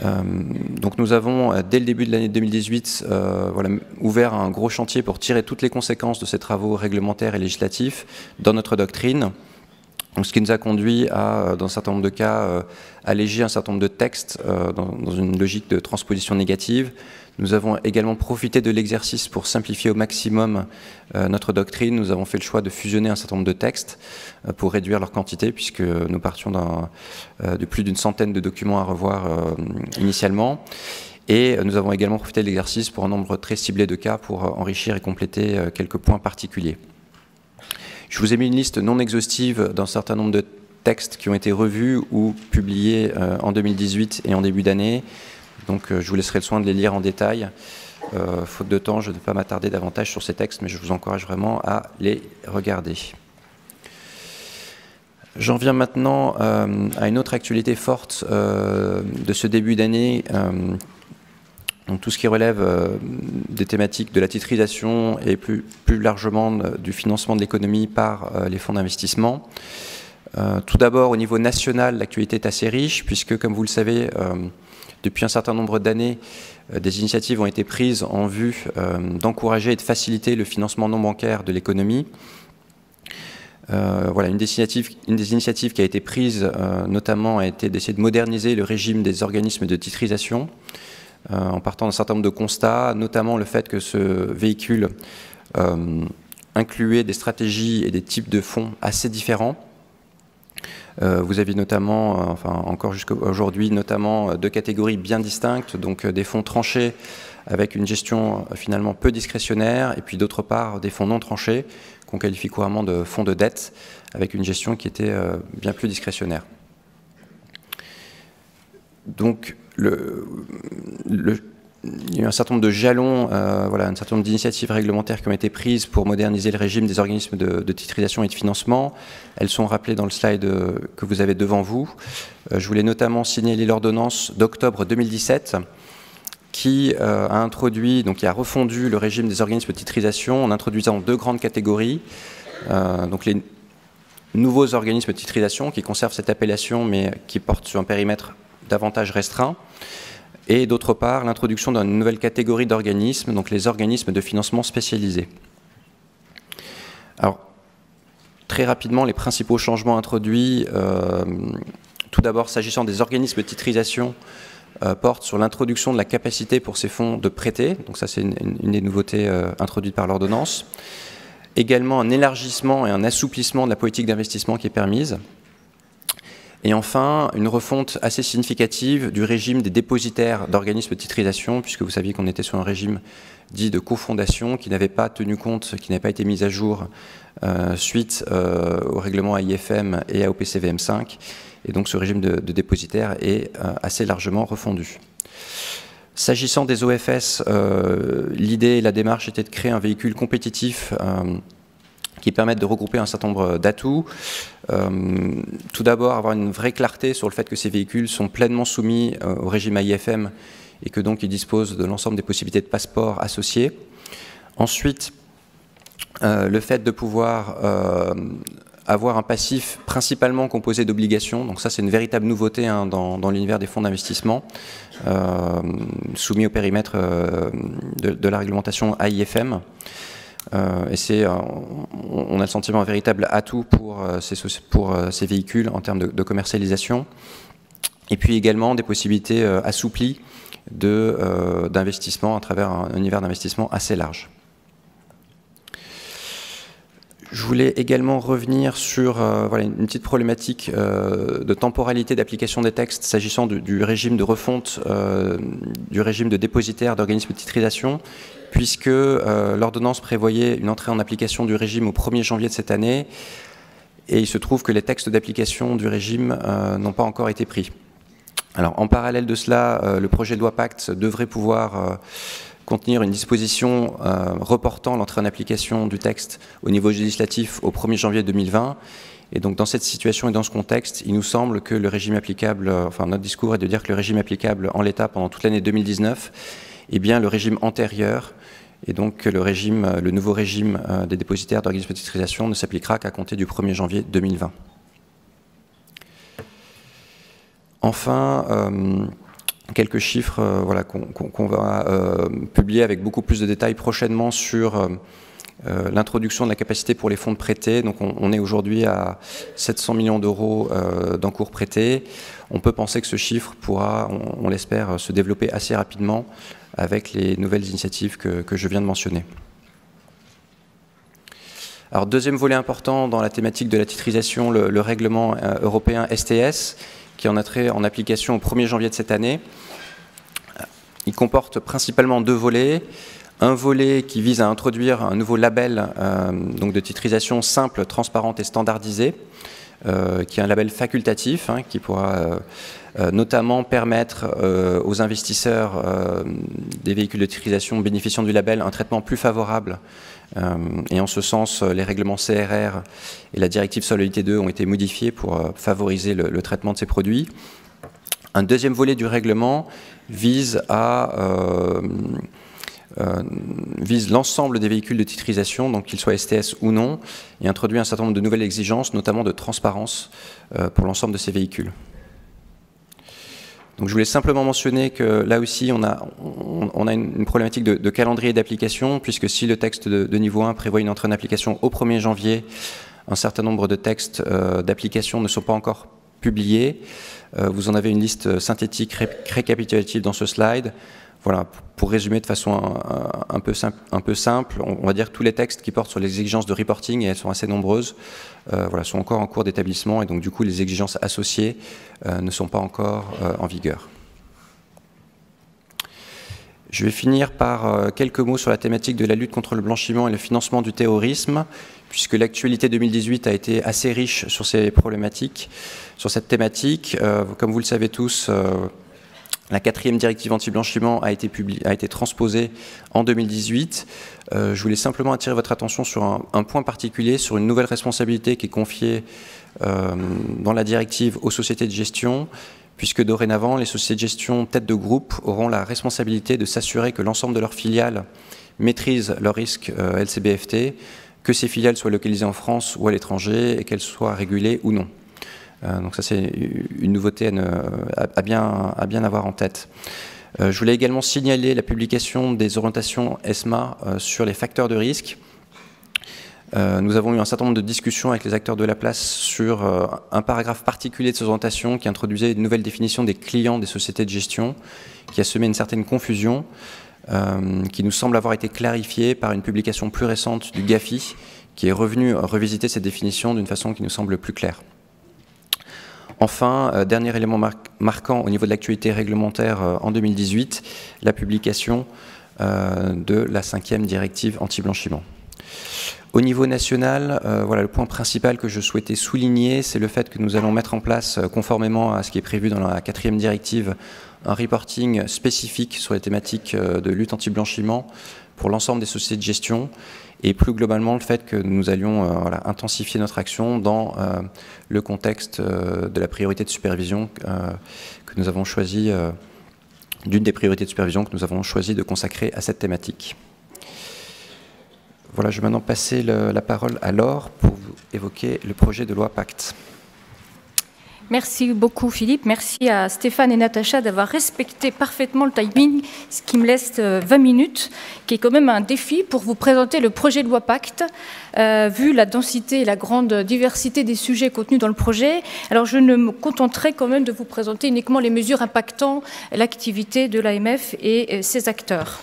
Donc nous avons, dès le début de l'année 2018, ouvert un gros chantier pour tirer toutes les conséquences de ces travaux réglementaires et législatifs dans notre doctrine. Donc, ce qui nous a conduit à, dans un certain nombre de cas, alléger un certain nombre de textes dans une logique de transposition négative. Nous avons également profité de l'exercice pour simplifier au maximum notre doctrine. Nous avons fait le choix de fusionner un certain nombre de textes pour réduire leur quantité, puisque nous partions de plus d'une centaine de documents à revoir initialement. Et nous avons également profité de l'exercice pour un nombre très ciblé de cas pour enrichir et compléter quelques points particuliers. Je vous ai mis une liste non exhaustive d'un certain nombre de textes qui ont été revus ou publiés en 2018 et en début d'année. Donc je vous laisserai le soin de les lire en détail. Faute de temps, je ne vais pas m'attarder davantage sur ces textes, mais je vous encourage vraiment à les regarder. J'en viens maintenant à une autre actualité forte de ce début d'année. Donc tout ce qui relève des thématiques de la titrisation et plus largement du financement de l'économie par les fonds d'investissement. Tout d'abord, au niveau national, l'actualité est assez riche, puisque, comme vous le savez, depuis un certain nombre d'années, des initiatives ont été prises en vue d'encourager et de faciliter le financement non bancaire de l'économie. Voilà, une des initiatives qui a été prise, notamment, a été d'essayer de moderniser le régime des organismes de titrisation, en partant d'un certain nombre de constats, notamment le fait que ce véhicule incluait des stratégies et des types de fonds assez différents. Vous avez notamment, encore jusqu'à aujourd'hui, notamment deux catégories bien distinctes, donc des fonds tranchés avec une gestion finalement peu discrétionnaire, et puis d'autre part des fonds non tranchés, qu'on qualifie couramment de fonds de dette, avec une gestion qui était bien plus discrétionnaire. Donc, il y a eu un certain nombre de jalons, voilà, un certain nombre d'initiatives réglementaires qui ont été prises pour moderniser le régime des organismes de titrisation et de financement. Elles sont rappelées dans le slide que vous avez devant vous. Je voulais notamment signaler l'ordonnance d'octobre 2017 qui a introduit, donc qui a refondu le régime des organismes de titrisation en introduisant deux grandes catégories. Donc les nouveaux organismes de titrisation qui conservent cette appellation mais qui portent sur un périmètre davantage restreint. Et d'autre part, l'introduction d'une nouvelle catégorie d'organismes, donc les organismes de financement spécialisés. Alors, très rapidement, les principaux changements introduits, tout d'abord, s'agissant des organismes de titrisation, portent sur l'introduction de la capacité pour ces fonds de prêter. Donc ça, c'est une des nouveautés introduites par l'ordonnance. Également, un élargissement et un assouplissement de la politique d'investissement qui est permise. Et enfin, une refonte assez significative du régime des dépositaires d'organismes de titrisation, puisque vous saviez qu'on était sur un régime dit de cofondation qui n'avait pas tenu compte, qui n'avait pas été mis à jour suite au règlement AIFM et à OPCVM5. Et donc ce régime de dépositaire est assez largement refondu. S'agissant des OFS, l'idée et la démarche était de créer un véhicule compétitif qui permettent de regrouper un certain nombre d'atouts. Tout d'abord, avoir une vraie clarté sur le fait que ces véhicules sont pleinement soumis au régime AIFM et que donc ils disposent de l'ensemble des possibilités de passeport associés. Ensuite, le fait de pouvoir avoir un passif principalement composé d'obligations. Donc ça, c'est une véritable nouveauté dans l'univers des fonds d'investissement, soumis au périmètre de la réglementation AIFM. Et on a le sentiment un véritable atout pour ces véhicules en termes de commercialisation. Et puis également des possibilités assouplies d'investissement à travers un univers d'investissement assez large. Je voulais également revenir sur voilà, une petite problématique de temporalité d'application des textes s'agissant du régime de refonte du régime de dépositaire d'organismes de titrisation, puisque l'ordonnance prévoyait une entrée en application du régime au 1er janvier de cette année, et il se trouve que les textes d'application du régime n'ont pas encore été pris. Alors, en parallèle de cela, le projet de loi Pacte devrait pouvoir contenir une disposition reportant l'entrée en application du texte au niveau législatif au 1er janvier 2020. Et donc, dans cette situation et dans ce contexte, il nous semble que le régime applicable, enfin, notre discours est de dire que le régime applicable en l'état pendant toute l'année 2019 est bien le régime antérieur, et donc que le nouveau régime des dépositaires d'organismes de titrisation ne s'appliquera qu'à compter du 1er janvier 2020. Enfin, quelques chiffres voilà, qu'on va publier avec beaucoup plus de détails prochainement sur l'introduction de la capacité pour les fonds de prêter. Donc on est aujourd'hui à 700 millions d'euros d'encours prêtés. On peut penser que ce chiffre pourra, on l'espère, se développer assez rapidement avec les nouvelles initiatives que je viens de mentionner. Alors, deuxième volet important dans la thématique de la titrisation, le règlement européen STS, qui en entrée en application au 1er janvier de cette année. Il comporte principalement deux volets. Un volet qui vise à introduire un nouveau label donc de titrisation simple, transparente et standardisée, qui est un label facultatif, qui pourra notamment permettre aux investisseurs des véhicules de titrisation bénéficiant du label un traitement plus favorable. Et en ce sens, les règlements CRR et la directive Solvabilité 2 ont été modifiés pour favoriser le traitement de ces produits. Un deuxième volet du règlement vise l'ensemble des véhicules de titrisation, donc qu'ils soient STS ou non, et introduit un certain nombre de nouvelles exigences, notamment de transparence pour l'ensemble de ces véhicules. Donc je voulais simplement mentionner que là aussi on a une problématique de calendrier d'application, puisque si le texte de niveau 1 prévoit une entrée en application au 1er janvier, un certain nombre de textes d'application ne sont pas encore publiés. Vous en avez une liste synthétique récapitulative dans ce slide. Voilà, pour résumer de façon un peu simple, on va dire que tous les textes qui portent sur les exigences de reporting, et elles sont assez nombreuses, voilà, sont encore en cours d'établissement, et donc du coup les exigences associées ne sont pas encore en vigueur. Je vais finir par quelques mots sur la thématique de la lutte contre le blanchiment et le financement du terrorisme, puisque l'actualité 2018 a été assez riche sur ces problématiques, sur cette thématique. Comme vous le savez tous, la 4e directive anti-blanchiment a été transposée en 2018. Je voulais simplement attirer votre attention sur un point particulier, sur une nouvelle responsabilité qui est confiée dans la directive aux sociétés de gestion, puisque dorénavant, les sociétés de gestion tête de groupe auront la responsabilité de s'assurer que l'ensemble de leurs filiales maîtrisent leurs risques LCBFT, que ces filiales soient localisées en France ou à l'étranger et qu'elles soient régulées ou non. Donc ça, c'est une nouveauté à bien avoir en tête. Je voulais également signaler la publication des orientations ESMA sur les facteurs de risque. Nous avons eu un certain nombre de discussions avec les acteurs de la place sur un paragraphe particulier de ces orientations qui introduisait une nouvelle définition des clients des sociétés de gestion, qui a semé une certaine confusion, qui nous semble avoir été clarifiée par une publication plus récente du GAFI, qui est revenu revisiter ces définitions d'une façon qui nous semble plus claire. Enfin, dernier élément marquant au niveau de l'actualité réglementaire en 2018, la publication de la 5e directive anti-blanchiment. Au niveau national, voilà, le point principal que je souhaitais souligner, c'est le fait que nous allons mettre en place, conformément à ce qui est prévu dans la 4e directive, un reporting spécifique sur les thématiques de lutte anti-blanchiment pour l'ensemble des sociétés de gestion, et plus globalement le fait que nous allions voilà, intensifier notre action dans le contexte de la priorité de supervision que nous avons choisi, d'une des priorités de supervision que nous avons choisi de consacrer à cette thématique. Voilà, je vais maintenant passer la parole à Laure pour vous évoquer le projet de loi Pacte.
Merci beaucoup Philippe, merci à Stéphane et Natacha d'avoir respecté parfaitement le timing, ce qui me laisse 20 minutes, qui est quand même un défi pour vous présenter le projet de loi Pacte, vu la densité et la grande diversité des sujets contenus dans le projet. Alors je ne me contenterai quand même de vous présenter uniquement les mesures impactant l'activité de l'AMF et ses acteurs.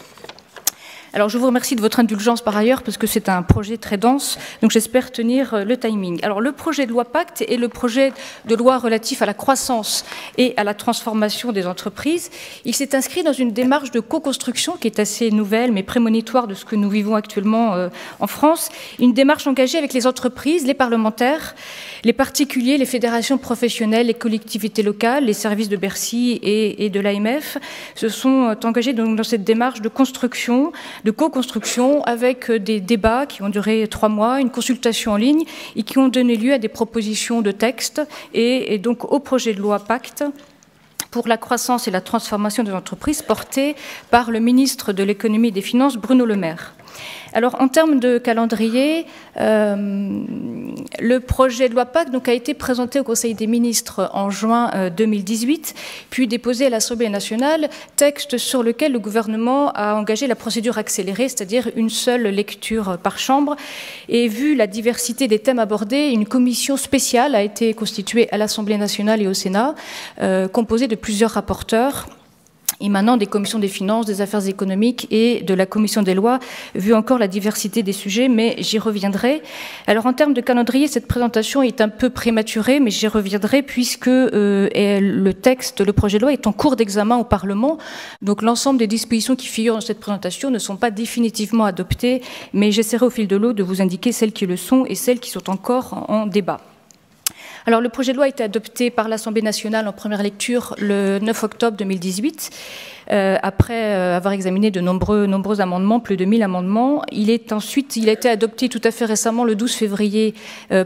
Alors je vous remercie de votre indulgence par ailleurs parce que c'est un projet très dense, donc j'espère tenir le timing. Alors le projet de loi Pacte est le projet de loi relatif à la croissance et à la transformation des entreprises. Il s'est inscrit dans une démarche de co-construction qui est assez nouvelle mais prémonitoire de ce que nous vivons actuellement en France. Une démarche engagée avec les entreprises, les parlementaires, les particuliers, les fédérations professionnelles, les collectivités locales, les services de Bercy et de l'AMF se sont engagés donc dans cette démarche de construction, de co-construction avec des débats qui ont duré 3 mois, une consultation en ligne et qui ont donné lieu à des propositions de texte et donc au projet de loi Pacte pour la croissance et la transformation des entreprises porté par le ministre de l'économie et des finances Bruno Le Maire. Alors, en termes de calendrier, le projet de loi Pacte donc, a été présenté au Conseil des ministres en juin 2018, puis déposé à l'Assemblée nationale, texte sur lequel le gouvernement a engagé la procédure accélérée, c'est-à-dire une seule lecture par chambre. Et vu la diversité des thèmes abordés, une commission spéciale a été constituée à l'Assemblée nationale et au Sénat, composée de plusieurs rapporteurs émanant des commissions des finances, des affaires économiques et de la commission des lois, vu encore la diversité des sujets, mais j'y reviendrai. Alors en termes de calendrier, cette présentation est un peu prématurée, mais j'y reviendrai puisque le texte, le projet de loi est en cours d'examen au Parlement. Donc l'ensemble des dispositions qui figurent dans cette présentation ne sont pas définitivement adoptées, mais j'essaierai au fil de l'eau de vous indiquer celles qui le sont et celles qui sont encore en débat. Alors, le projet de loi a été adopté par l'Assemblée nationale en première lecture le 9 octobre 2018, après avoir examiné de nombreux amendements, plus de 1000 amendements. Il a été adopté tout à fait récemment, le 12 février,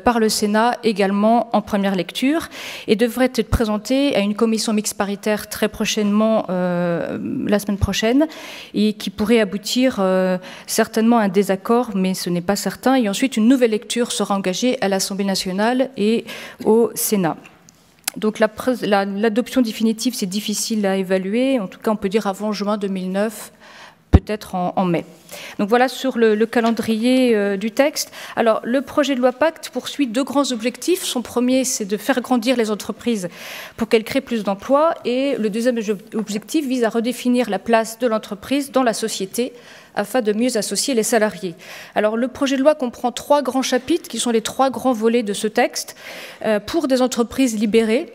par le Sénat, également en première lecture, et devrait être présenté à une commission mixte paritaire très prochainement, la semaine prochaine, et qui pourrait aboutir certainement à un désaccord, mais ce n'est pas certain. Et ensuite, une nouvelle lecture sera engagée à l'Assemblée nationale et au Sénat. Donc l'adoption définitive, c'est difficile à évaluer. En tout cas, on peut dire avant juin 2009, peut-être en mai. Donc voilà sur le calendrier du texte. Alors, le projet de loi Pacte poursuit 2 grands objectifs. Son premier, c'est de faire grandir les entreprises pour qu'elles créent plus d'emplois. Et le deuxième objectif vise à redéfinir la place de l'entreprise dans la société afin de mieux associer les salariés. Alors, le projet de loi comprend 3 grands chapitres qui sont les 3 grands volets de ce texte. Pour des entreprises libérées,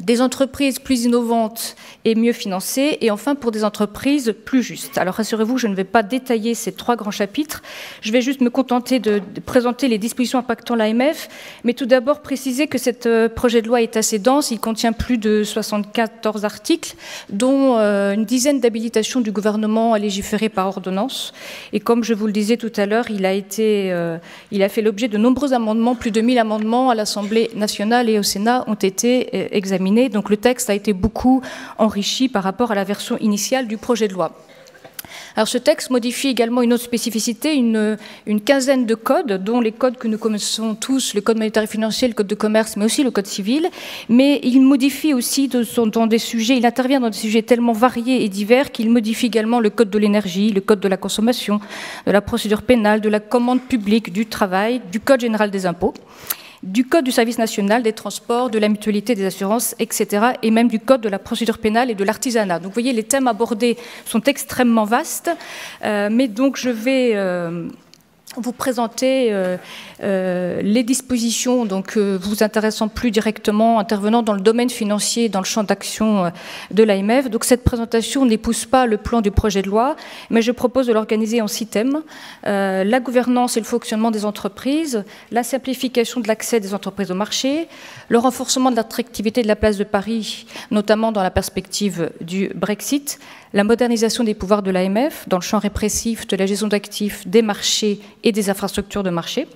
des entreprises plus innovantes et mieux financées, et enfin pour des entreprises plus justes. Alors rassurez-vous, je ne vais pas détailler ces 3 grands chapitres, je vais juste me contenter de présenter les dispositions impactant l'AMF, mais tout d'abord préciser que ce projet de loi est assez dense, il contient plus de 74 articles, dont une dizaine d'habilitations du gouvernement à légiférer par ordonnance, et comme je vous le disais tout à l'heure, il a fait l'objet de nombreux amendements, plus de 1000 amendements à l'Assemblée nationale et au Sénat ont été examinés. Donc le texte a été beaucoup enrichi par rapport à la version initiale du projet de loi. Alors ce texte modifie également une autre spécificité, une quinzaine de codes, dont les codes que nous connaissons tous, le code monétaire et financier, le code de commerce, mais aussi le code civil. Mais il modifie aussi il intervient dans des sujets tellement variés et divers qu'il modifie également le code de l'énergie, le code de la consommation, de la procédure pénale, de la commande publique, du travail, du code général des impôts, du code du service national, des transports, de la mutualité, des assurances, etc., et même du code de la procédure pénale et de l'artisanat. Donc vous voyez, les thèmes abordés sont extrêmement vastes, mais donc je vais vous présenter les dispositions donc, vous intéressant plus directement, intervenant dans le domaine financier, dans le champ d'action de l'AMF. Donc cette présentation n'épouse pas le plan du projet de loi, mais je propose de l'organiser en 6 thèmes. La gouvernance et le fonctionnement des entreprises, la simplification de l'accès des entreprises au marché, le renforcement de l'attractivité de la place de Paris, notamment dans la perspective du Brexit, la modernisation des pouvoirs de l'AMF dans le champ répressif de la gestion d'actifs, des marchés et des infrastructures de marché,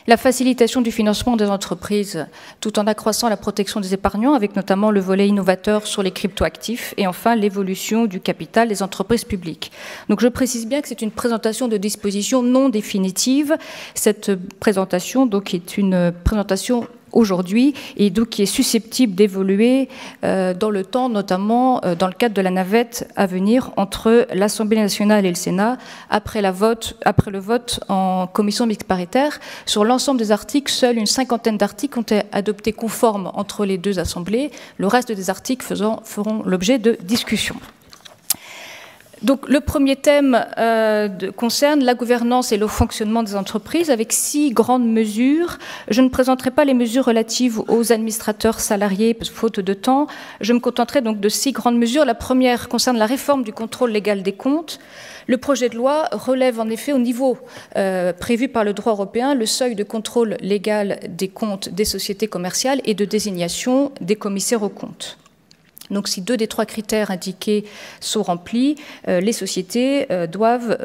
la facilitation du financement des entreprises tout en accroissant la protection des épargnants avec notamment le volet innovateur sur les cryptoactifs et enfin l'évolution du capital des entreprises publiques. Donc je précise bien que c'est une présentation de dispositions non définitives. Cette présentation donc est une présentation aujourd'hui et donc qui est susceptible d'évoluer dans le temps, notamment dans le cadre de la navette à venir entre l'Assemblée nationale et le Sénat après le vote en commission mixte paritaire. Sur l'ensemble des articles, seule une 50aine d'articles ont été adoptés conformes entre les 2 assemblées. Le reste des articles feront l'objet de discussions. Donc, le premier thème concerne la gouvernance et le fonctionnement des entreprises avec 6 grandes mesures. Je ne présenterai pas les mesures relatives aux administrateurs salariés, faute de temps. Je me contenterai donc de 6 grandes mesures. La première concerne la réforme du contrôle légal des comptes. Le projet de loi relève en effet au niveau prévu par le droit européen le seuil de contrôle légal des comptes des sociétés commerciales et de désignation des commissaires aux comptes. Donc, si 2 des 3 critères indiqués sont remplis, les sociétés doivent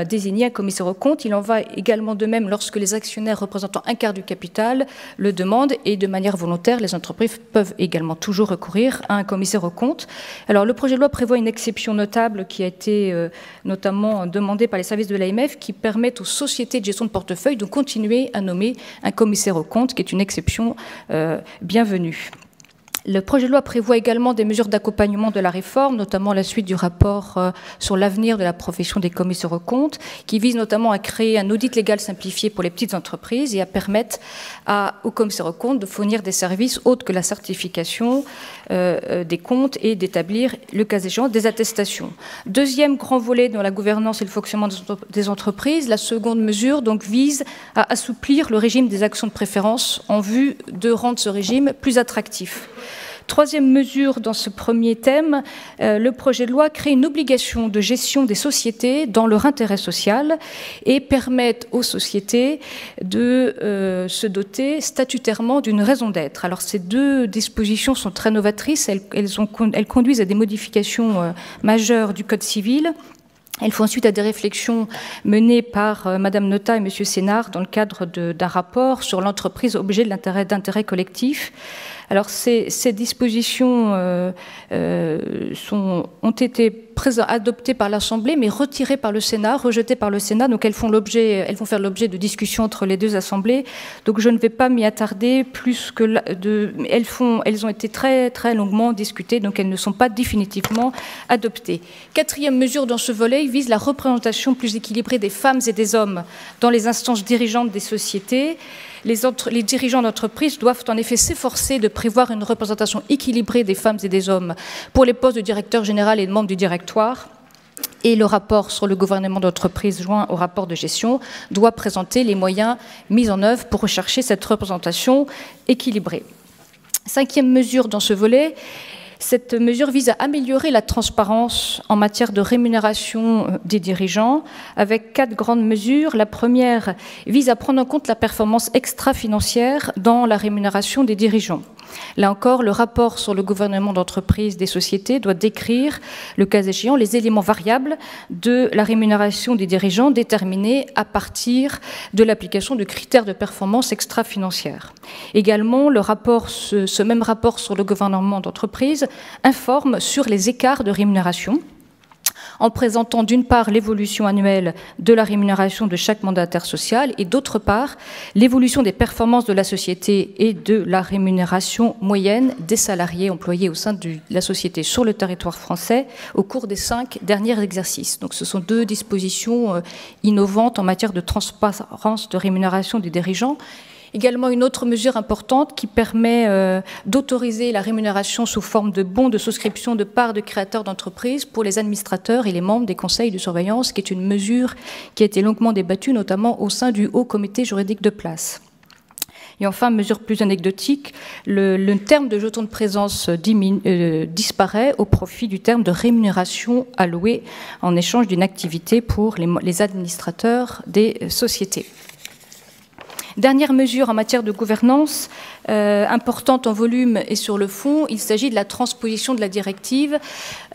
désigner un commissaire aux comptes. Il en va également de même lorsque les actionnaires représentant un quart du capital le demandent et de manière volontaire, les entreprises peuvent également toujours recourir à un commissaire aux comptes. Alors, le projet de loi prévoit une exception notable qui a été notamment demandée par les services de l'AMF qui permettent aux sociétés de gestion de portefeuille de continuer à nommer un commissaire aux comptes, qui est une exception bienvenue. Le projet de loi prévoit également des mesures d'accompagnement de la réforme, notamment la suite du rapport sur l'avenir de la profession des commissaires aux comptes, qui vise notamment à créer un audit légal simplifié pour les petites entreprises et à permettre aux commissaires aux comptes de fournir des services autres que la certification des comptes et d'établir, le cas échéant, des attestations. Deuxième grand volet dans la gouvernance et le fonctionnement des entreprises, la seconde mesure donc, vise à assouplir le régime des actions de préférence en vue de rendre ce régime plus attractif. Troisième mesure dans ce premier thème, le projet de loi crée une obligation de gestion des sociétés dans leur intérêt social et permet aux sociétés de se doter statutairement d'une raison d'être. Alors ces 2 dispositions sont très novatrices, elles conduisent à des modifications majeures du Code civil. Elles font suite à des réflexions menées par Madame Notat et Monsieur Sénard dans le cadre d'un rapport sur l'entreprise objet d'intérêt collectif. Alors ces dispositions ont été adoptées par l'Assemblée, mais retirées par le Sénat, rejetées par le Sénat. Donc elles vont faire l'objet de discussions entre les 2 assemblées. Donc je ne vais pas m'y attarder plus que elles ont été très très longuement discutées, donc elles ne sont pas définitivement adoptées. Quatrième mesure dans ce volet vise la représentation plus équilibrée des femmes et des hommes dans les instances dirigeantes des sociétés. Les dirigeants d'entreprise doivent en effet s'efforcer de prévoir une représentation équilibrée des femmes et des hommes pour les postes de directeur général et de membres du directoire. Et le rapport sur le gouvernement d'entreprise joint au rapport de gestion doit présenter les moyens mis en œuvre pour rechercher cette représentation équilibrée. Cinquième mesure dans ce volet, cette mesure vise à améliorer la transparence en matière de rémunération des dirigeants avec 4 grandes mesures. La première vise à prendre en compte la performance extra-financière dans la rémunération des dirigeants. Là encore, le rapport sur le gouvernement d'entreprise des sociétés doit décrire, le cas échéant, les éléments variables de la rémunération des dirigeants déterminés à partir de l'application de critères de performance extra-financière. Également, ce même rapport sur le gouvernement d'entreprise informe sur les écarts de rémunération, en présentant d'une part l'évolution annuelle de la rémunération de chaque mandataire social et d'autre part l'évolution des performances de la société et de la rémunération moyenne des salariés employés au sein de la société sur le territoire français au cours des 5 derniers exercices. Donc ce sont 2 dispositions innovantes en matière de transparence de rémunération des dirigeants. Également une autre mesure importante qui permet d'autoriser la rémunération sous forme de bons de souscription de parts de créateurs d'entreprises pour les administrateurs et les membres des conseils de surveillance, qui est une mesure qui a été longuement débattue, notamment au sein du Haut Comité juridique de place. Et enfin, mesure plus anecdotique, le terme de jeton de présence disparaît au profit du terme de rémunération allouée en échange d'une activité pour les administrateurs des sociétés. Dernière mesure en matière de gouvernance, importante en volume et sur le fond, il s'agit de la transposition de la directive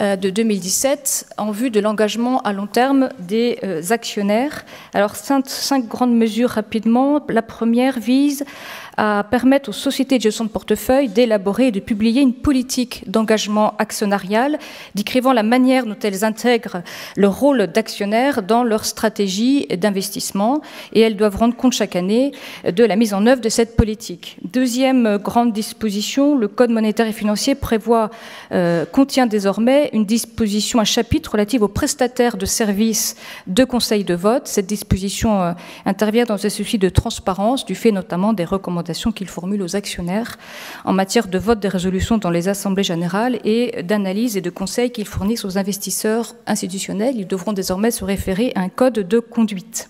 de 2017 en vue de l'engagement à long terme des actionnaires. Alors, 5 grandes mesures rapidement. La première vise à permettre aux sociétés de gestion de portefeuille d'élaborer et de publier une politique d'engagement actionnarial, décrivant la manière dont elles intègrent leur rôle d'actionnaire dans leur stratégie d'investissement, et elles doivent rendre compte chaque année de la mise en œuvre de cette politique. Deuxième grande disposition, le Code monétaire et financier contient désormais une disposition, un chapitre relatif aux prestataires de services de conseil de vote. Cette disposition intervient dans un souci de transparence, du fait notamment des recommandations qu'il formule aux actionnaires en matière de vote des résolutions dans les assemblées générales et d'analyse et de conseils qu'ils fournissent aux investisseurs institutionnels. Ils devront désormais se référer à un code de conduite.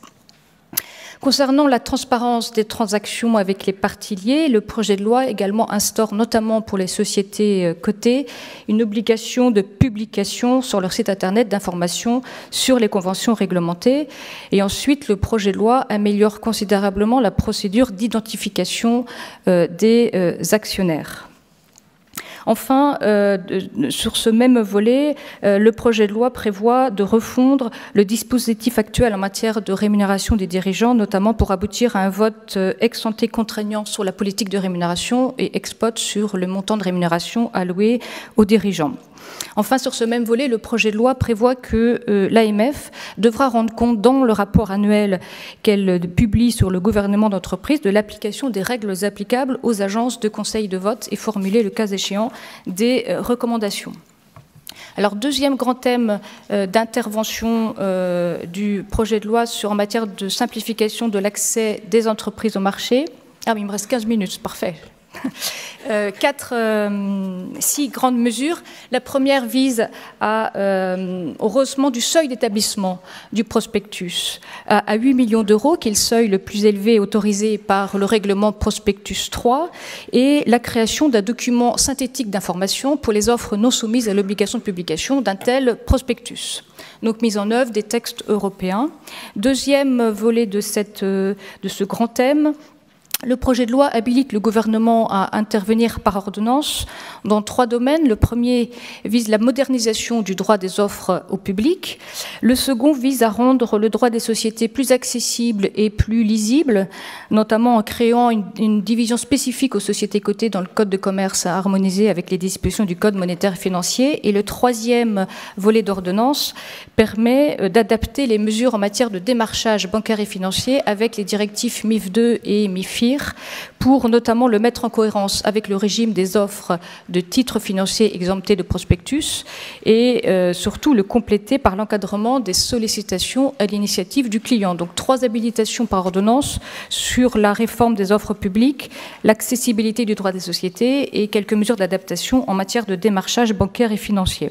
Concernant la transparence des transactions avec les parties liées, le projet de loi également instaure, notamment pour les sociétés cotées, une obligation de publication sur leur site internet d'informations sur les conventions réglementées. Et ensuite, le projet de loi améliore considérablement la procédure d'identification des actionnaires. Enfin, sur ce même volet, le projet de loi prévoit de refondre le dispositif actuel en matière de rémunération des dirigeants, notamment pour aboutir à un vote ex ante contraignant sur la politique de rémunération et ex post sur le montant de rémunération alloué aux dirigeants. Enfin, sur ce même volet, le projet de loi prévoit que l'AMF devra rendre compte dans le rapport annuel qu'elle publie sur le gouvernement d'entreprise de l'application des règles applicables aux agences de conseil de vote et formuler, le cas échéant, des recommandations. Alors, deuxième grand thème d'intervention du projet de loi en matière de simplification de l'accès des entreprises au marché. Ah oui, il me reste 15 minutes, parfait. 6 grandes mesures. La première vise au rehaussement du seuil d'établissement du prospectus à 8 millions d'euros, qui est le seuil le plus élevé autorisé par le règlement Prospectus 3, et la création d'un document synthétique d'information pour les offres non soumises à l'obligation de publication d'un tel prospectus. Donc, mise en œuvre des textes européens. Deuxième volet de ce grand thème, le projet de loi habilite le gouvernement à intervenir par ordonnance dans 3 domaines. Le premier vise la modernisation du droit des offres au public. Le second vise à rendre le droit des sociétés plus accessible et plus lisible, notamment en créant une division spécifique aux sociétés cotées dans le Code de commerce à harmoniser avec les dispositions du Code monétaire et financier. Et le troisième volet d'ordonnance permet d'adapter les mesures en matière de démarchage bancaire et financier avec les directives MIF 2 et MIFIR, pour notamment le mettre en cohérence avec le régime des offres de titres financiers exemptés de prospectus et surtout le compléter par l'encadrement des sollicitations à l'initiative du client. Donc 3 habilitations par ordonnance sur la réforme des offres publiques, l'accessibilité du droit des sociétés et quelques mesures d'adaptation en matière de démarchage bancaire et financier.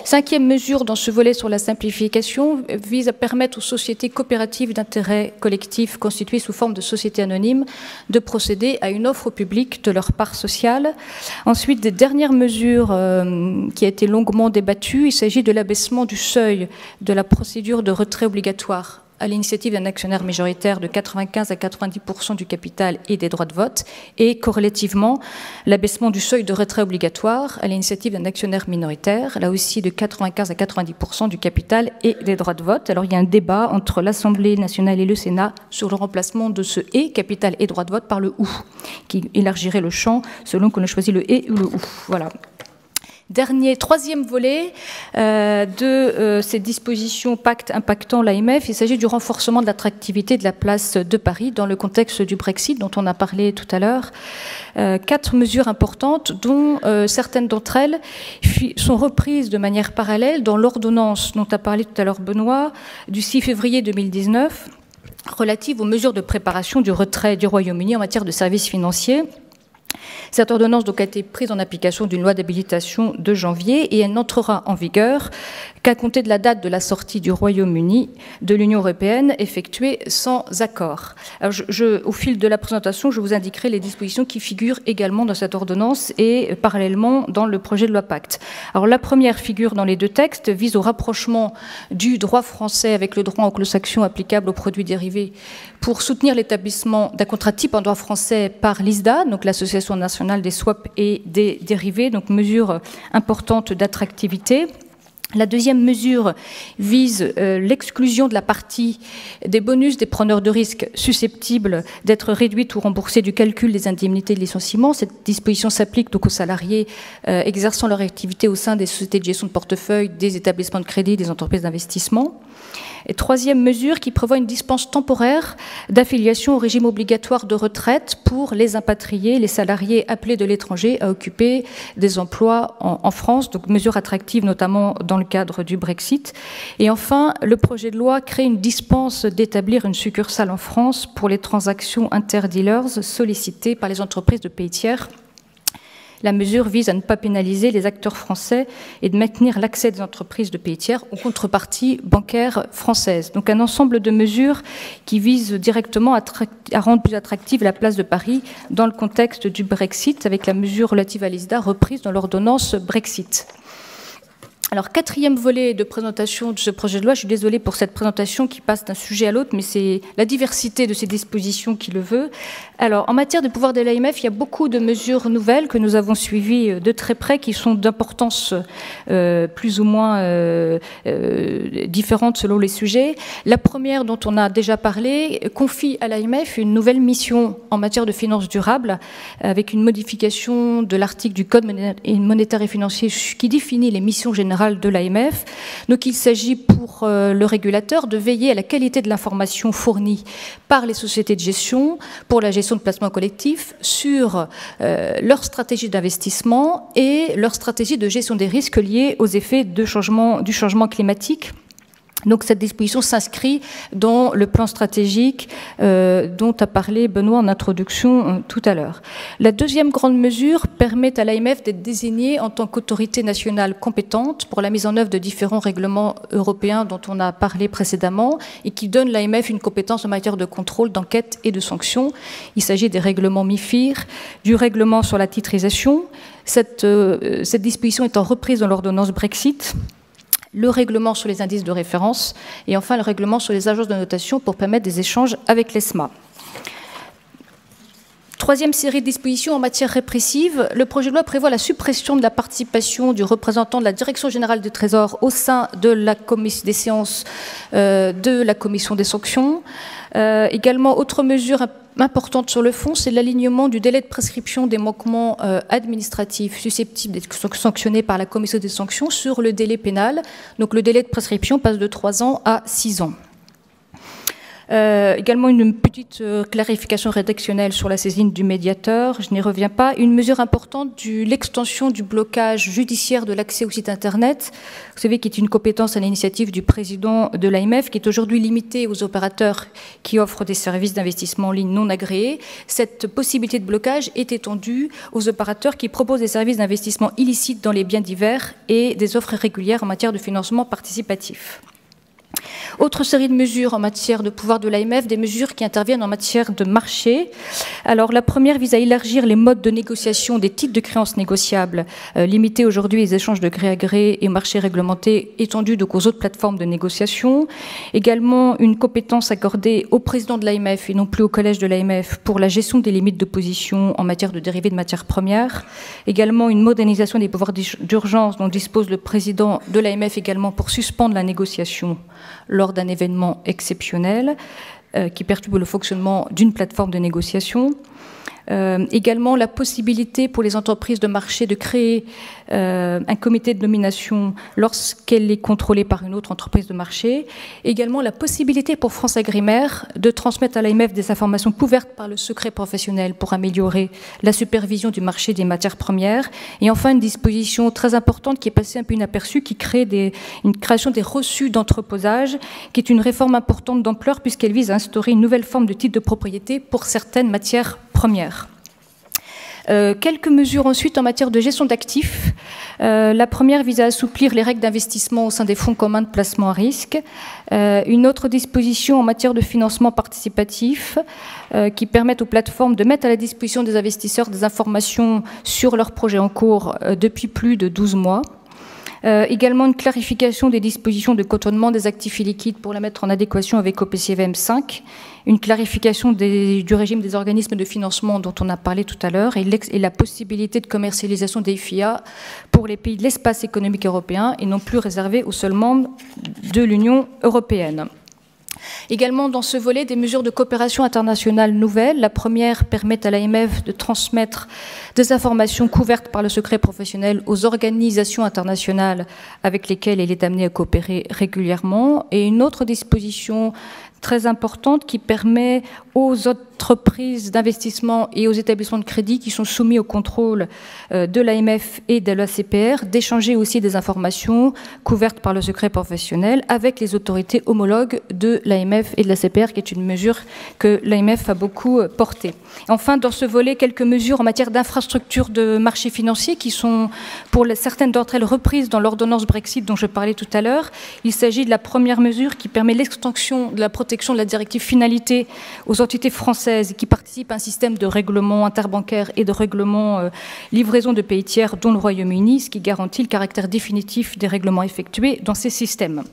Cinquième mesure dans ce volet sur la simplification vise à permettre aux sociétés coopératives d'intérêt collectif constituées sous forme de sociétés anonymes de procéder à une offre au public de leur part sociale. Ensuite, des dernières mesures qui a été longuement débattue, il s'agit de l'abaissement du seuil de la procédure de retrait obligatoire à l'initiative d'un actionnaire majoritaire de 95 à 90% du capital et des droits de vote, et corrélativement l'abaissement du seuil de retrait obligatoire à l'initiative d'un actionnaire minoritaire, là aussi de 95 à 90% du capital et des droits de vote. Alors il y a un débat entre l'Assemblée nationale et le Sénat sur le remplacement de ce « et », capital et droits de vote, par le « ou », qui élargirait le champ selon qu'on a choisi le « et » ou le « ou ». Voilà. Troisième volet de ces dispositions pacte impactant l'AMF, il s'agit du renforcement de l'attractivité de la place de Paris dans le contexte du Brexit dont on a parlé tout à l'heure. 4 mesures importantes dont certaines d'entre elles sont reprises de manière parallèle dans l'ordonnance dont a parlé tout à l'heure Benoît du 6 février 2019 relative aux mesures de préparation du retrait du Royaume-Uni en matière de services financiers. Cette ordonnance donc a été prise en application d'une loi d'habilitation de janvier et elle n'entrera en vigueur qu'à compter de la date de la sortie du Royaume-Uni de l'Union européenne effectuée sans accord. Alors au fil de la présentation, je vous indiquerai les dispositions qui figurent également dans cette ordonnance et parallèlement dans le projet de loi Pacte. Alors la première figure dans les deux textes vise au rapprochement du droit français avec le droit anglo-saxon applicable aux produits dérivés pour soutenir l'établissement d'un contrat type en droit français par l'ISDA, donc l'Association nationale des swaps et des dérivés, donc mesure importante d'attractivité. La deuxième mesure vise l'exclusion de la partie des bonus des preneurs de risques susceptibles d'être réduite ou remboursée du calcul des indemnités de licenciement. Cette disposition s'applique donc aux salariés exerçant leur activité au sein des sociétés de gestion de portefeuille, des établissements de crédit, des entreprises d'investissement. Et troisième mesure qui prévoit une dispense temporaire d'affiliation au régime obligatoire de retraite pour les impatriés, les salariés appelés de l'étranger à occuper des emplois en France, donc mesure attractive notamment dans le cadre du Brexit. Et enfin, le projet de loi crée une dispense d'établir une succursale en France pour les transactions inter-dealers sollicitées par les entreprises de pays tiers. La mesure vise à ne pas pénaliser les acteurs français et de maintenir l'accès des entreprises de pays tiers aux contreparties bancaires françaises. Donc un ensemble de mesures qui visent directement à rendre plus attractive la place de Paris dans le contexte du Brexit, avec la mesure relative à l'ISDA reprise dans l'ordonnance Brexit. Alors, quatrième volet de présentation de ce projet de loi, je suis désolée pour cette présentation qui passe d'un sujet à l'autre, mais c'est la diversité de ces dispositions qui le veut. Alors, en matière de pouvoir de l'AMF, il y a beaucoup de mesures nouvelles que nous avons suivies de très près, qui sont d'importance plus ou moins différente selon les sujets. La première, dont on a déjà parlé, confie à l'AMF une nouvelle mission en matière de finances durables, avec une modification de l'article du Code monétaire et financier qui définit les missions générales de l'AMF. Donc il s'agit pour le régulateur de veiller à la qualité de l'information fournie par les sociétés de gestion pour la gestion de placements collectifs sur leur stratégie d'investissement et leur stratégie de gestion des risques liés aux effets du changement climatique. Donc cette disposition s'inscrit dans le plan stratégique dont a parlé Benoît en introduction tout à l'heure. La deuxième grande mesure permet à l'AMF d'être désignée en tant qu'autorité nationale compétente pour la mise en œuvre de différents règlements européens dont on a parlé précédemment et qui donne à l'AMF une compétence en matière de contrôle, d'enquête et de sanctions. Il s'agit des règlements MIFIR, du règlement sur la titrisation. Cette disposition étant reprise dans l'ordonnance Brexit, le règlement sur les indices de référence et enfin le règlement sur les agences de notation pour permettre des échanges avec l'ESMA. Troisième série de dispositions en matière répressive, le projet de loi prévoit la suppression de la participation du représentant de la Direction générale du Trésor au sein de la commission des séances de la commission des sanctions. Également, autre mesure importante sur le fond, c'est l'alignement du délai de prescription des manquements administratifs susceptibles d'être sanctionnés par la commission des sanctions sur le délai pénal. Donc le délai de prescription passe de 3 ans à 6 ans. Également une petite clarification rédactionnelle sur la saisine du médiateur, je n'y reviens pas. Une mesure importante, l'extension du blocage judiciaire de l'accès au site Internet, vous savez, qui est une compétence à l'initiative du président de l'AMF, qui est aujourd'hui limitée aux opérateurs qui offrent des services d'investissement en ligne non agréés. Cette possibilité de blocage est étendue aux opérateurs qui proposent des services d'investissement illicites dans les biens divers et des offres régulières en matière de financement participatif. Autre série de mesures en matière de pouvoir de l'AMF, des mesures qui interviennent en matière de marché. Alors la première vise à élargir les modes de négociation des titres de créances négociables, limiter aujourd'hui les échanges de gré à gré et marchés réglementés, étendus donc aux autres plateformes de négociation. Également une compétence accordée au président de l'AMF et non plus au collège de l'AMF pour la gestion des limites de position en matière de dérivés de matières premières. Également une modernisation des pouvoirs d'urgence dont dispose le président de l'AMF également pour suspendre la négociation lors d'un événement exceptionnel qui perturbe le fonctionnement d'une plateforme de négociation. Également la possibilité pour les entreprises de marché de créer un comité de nomination lorsqu'elle est contrôlée par une autre entreprise de marché. Également la possibilité pour France Agrimer de transmettre à l'AMF des informations couvertes par le secret professionnel pour améliorer la supervision du marché des matières premières. Et enfin une disposition très importante qui est passée un peu inaperçue, qui crée une création des reçus d'entreposage, qui est une réforme importante d'ampleur puisqu'elle vise à instaurer une nouvelle forme de titre de propriété pour certaines matières premières. Quelques mesures ensuite en matière de gestion d'actifs. La première vise à assouplir les règles d'investissement au sein des fonds communs de placement à risque. Une autre disposition en matière de financement participatif qui permettent aux plateformes de mettre à la disposition des investisseurs des informations sur leurs projets en cours depuis plus de 12 mois. Également une clarification des dispositions de cotonnement des actifs illiquides pour la mettre en adéquation avec OPCVM 5, une clarification du régime des organismes de financement dont on a parlé tout à l'heure et la possibilité de commercialisation des FIA pour les pays de l'espace économique européen et non plus réservés aux seuls membres de l'Union européenne. Également dans ce volet, des mesures de coopération internationale nouvelles. La première permet à l'AMF de transmettre des informations couvertes par le secret professionnel aux organisations internationales avec lesquelles elle est amenée à coopérer régulièrement. Et une autre disposition très importante qui permet aux entreprises d'investissement et aux établissements de crédit qui sont soumis au contrôle de l'AMF et de l'ACPR d'échanger aussi des informations couvertes par le secret professionnel avec les autorités homologues de l'AMF et de l'ACPR, qui est une mesure que l'AMF a beaucoup portée. Enfin, dans ce volet, quelques mesures en matière d'infrastructures de marché financier qui sont, pour certaines d'entre elles, reprises dans l'ordonnance Brexit dont je parlais tout à l'heure. Il s'agit de la première mesure qui permet l'extension de la protection de la directive finalité aux entités françaises qui participent à un système de règlement interbancaire et de règlement livraison de pays tiers, dont le Royaume-Uni, ce qui garantit le caractère définitif des règlements effectués dans ces systèmes.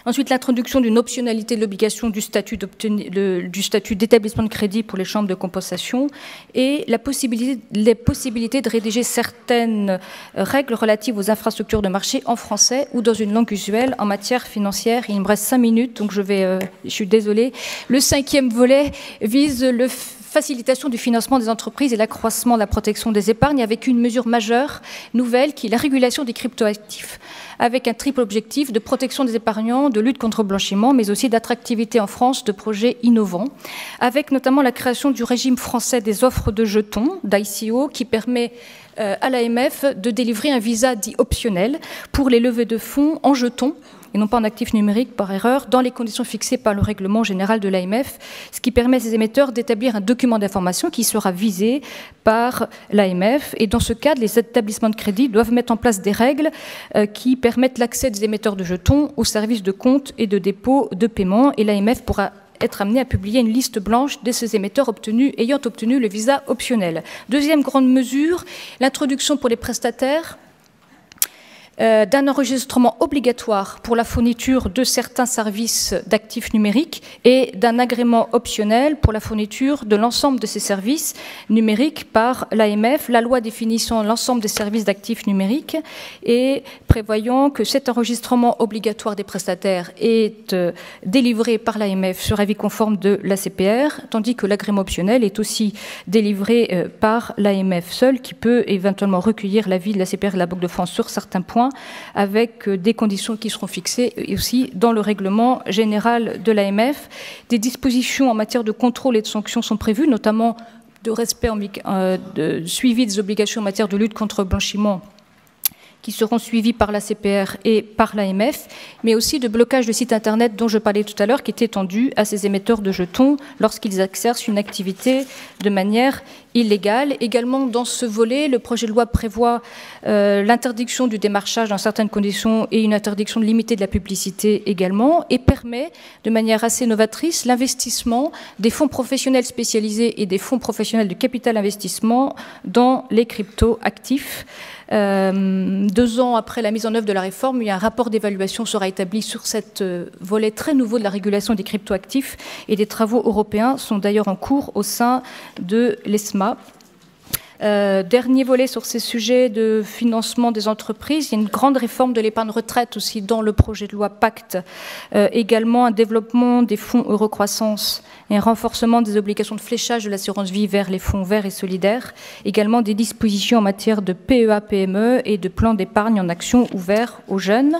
Ensuite, l'introduction d'une optionnalité de l'obligation du statut d'établissement de crédit pour les chambres de compensation et les possibilités de rédiger certaines règles relatives aux infrastructures de marché en français ou dans une langue usuelle en matière financière. Il me reste 5 minutes, donc je suis désolée. Le 5e volet vise la facilitation du financement des entreprises et l'accroissement de la protection des épargnes avec une mesure majeure, nouvelle, qui est la régulation des cryptoactifs, avec un triple objectif de protection des épargnants, de lutte contre le blanchiment, mais aussi d'attractivité en France de projets innovants, avec notamment la création du régime français des offres de jetons, d'ICO, qui permet à l'AMF de délivrer un visa dit optionnel pour les levées de fonds en jetons, et non pas en actifs numériques par erreur, dans les conditions fixées par le règlement général de l'AMF, ce qui permet à ces émetteurs d'établir un document d'information qui sera visé par l'AMF. Et dans ce cadre, les établissements de crédit doivent mettre en place des règles qui permettent l'accès des émetteurs de jetons aux services de compte et de dépôt de paiement. Et l'AMF pourra être amené à publier une liste blanche de ces émetteurs ayant obtenu le visa optionnel. Deuxième grande mesure, l'introduction pour les prestataires d'un enregistrement obligatoire pour la fourniture de certains services d'actifs numériques et d'un agrément optionnel pour la fourniture de l'ensemble de ces services numériques par l'AMF, la loi définissant l'ensemble des services d'actifs numériques et prévoyant que cet enregistrement obligatoire des prestataires est délivré par l'AMF sur avis conforme de l'ACPR, tandis que l'agrément optionnel est aussi délivré par l'AMF seul, qui peut éventuellement recueillir l'avis de l'ACPR et de la Banque de France sur certains points, avec des conditions qui seront fixées et aussi dans le règlement général de l'AMF. Des dispositions en matière de contrôle et de sanctions sont prévues, notamment de respect, de suivi des obligations en matière de lutte contre le blanchiment, qui seront suivis par la CPR et par l'AMF, mais aussi de blocage de sites Internet dont je parlais tout à l'heure, qui est étendu à ces émetteurs de jetons lorsqu'ils exercent une activité de manière illégale. Également, dans ce volet, le projet de loi prévoit l'interdiction du démarchage dans certaines conditions et une interdiction de limiter de la publicité également, et permet de manière assez novatrice l'investissement des fonds professionnels spécialisés et des fonds professionnels de capital investissement dans les crypto-actifs. 2 ans après la mise en œuvre de la réforme, un rapport d'évaluation sera établi sur cet volet très nouveau de la régulation des cryptoactifs, et des travaux européens sont d'ailleurs en cours au sein de l'ESMA. Dernier volet sur ces sujets de financement des entreprises, il y a une grande réforme de l'épargne retraite aussi dans le projet de loi Pacte, également un développement des fonds Eurocroissance et un renforcement des obligations de fléchage de l'assurance vie vers les fonds verts et solidaires, également des dispositions en matière de PEA-PME et de plans d'épargne en action ouverts aux jeunes.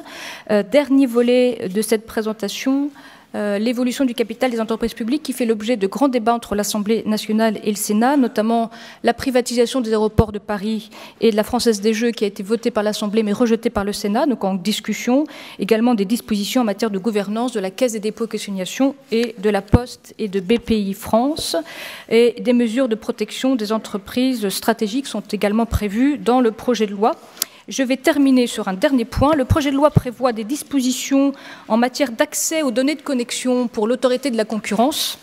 Dernier volet de cette présentation, l'évolution du capital des entreprises publiques qui fait l'objet de grands débats entre l'Assemblée nationale et le Sénat, notamment la privatisation des aéroports de Paris et de la Française des Jeux qui a été votée par l'Assemblée mais rejetée par le Sénat, donc en discussion. Également des dispositions en matière de gouvernance de la Caisse des dépôts et consignations et de la Poste et de BPI France. Et des mesures de protection des entreprises stratégiques sont également prévues dans le projet de loi. Je vais terminer sur un dernier point. Le projet de loi prévoit des dispositions en matière d'accès aux données de connexion pour l'autorité de la concurrence.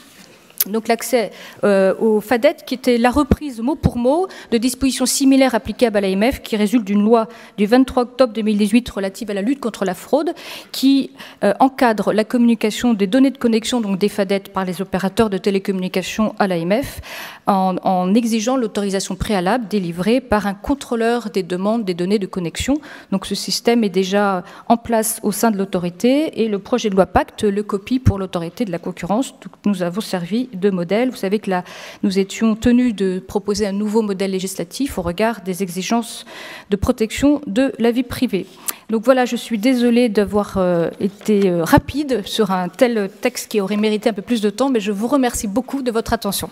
Donc l'accès au FADET, qui était la reprise mot pour mot de dispositions similaires applicables à l'AMF, qui résulte d'une loi du 23 octobre 2018 relative à la lutte contre la fraude, qui encadre la communication des données de connexion, donc des FADET, par les opérateurs de télécommunications à l'AMF, en exigeant l'autorisation préalable délivrée par un contrôleur des demandes des données de connexion. Donc ce système est déjà en place au sein de l'autorité, et le projet de loi Pacte le copie pour l'autorité de la concurrence. Donc, nous avons servi de modèle. Vous savez que là, nous étions tenus de proposer un nouveau modèle législatif au regard des exigences de protection de la vie privée. Donc voilà, je suis désolée d'avoir été rapide sur un tel texte qui aurait mérité un peu plus de temps, mais je vous remercie beaucoup de votre attention.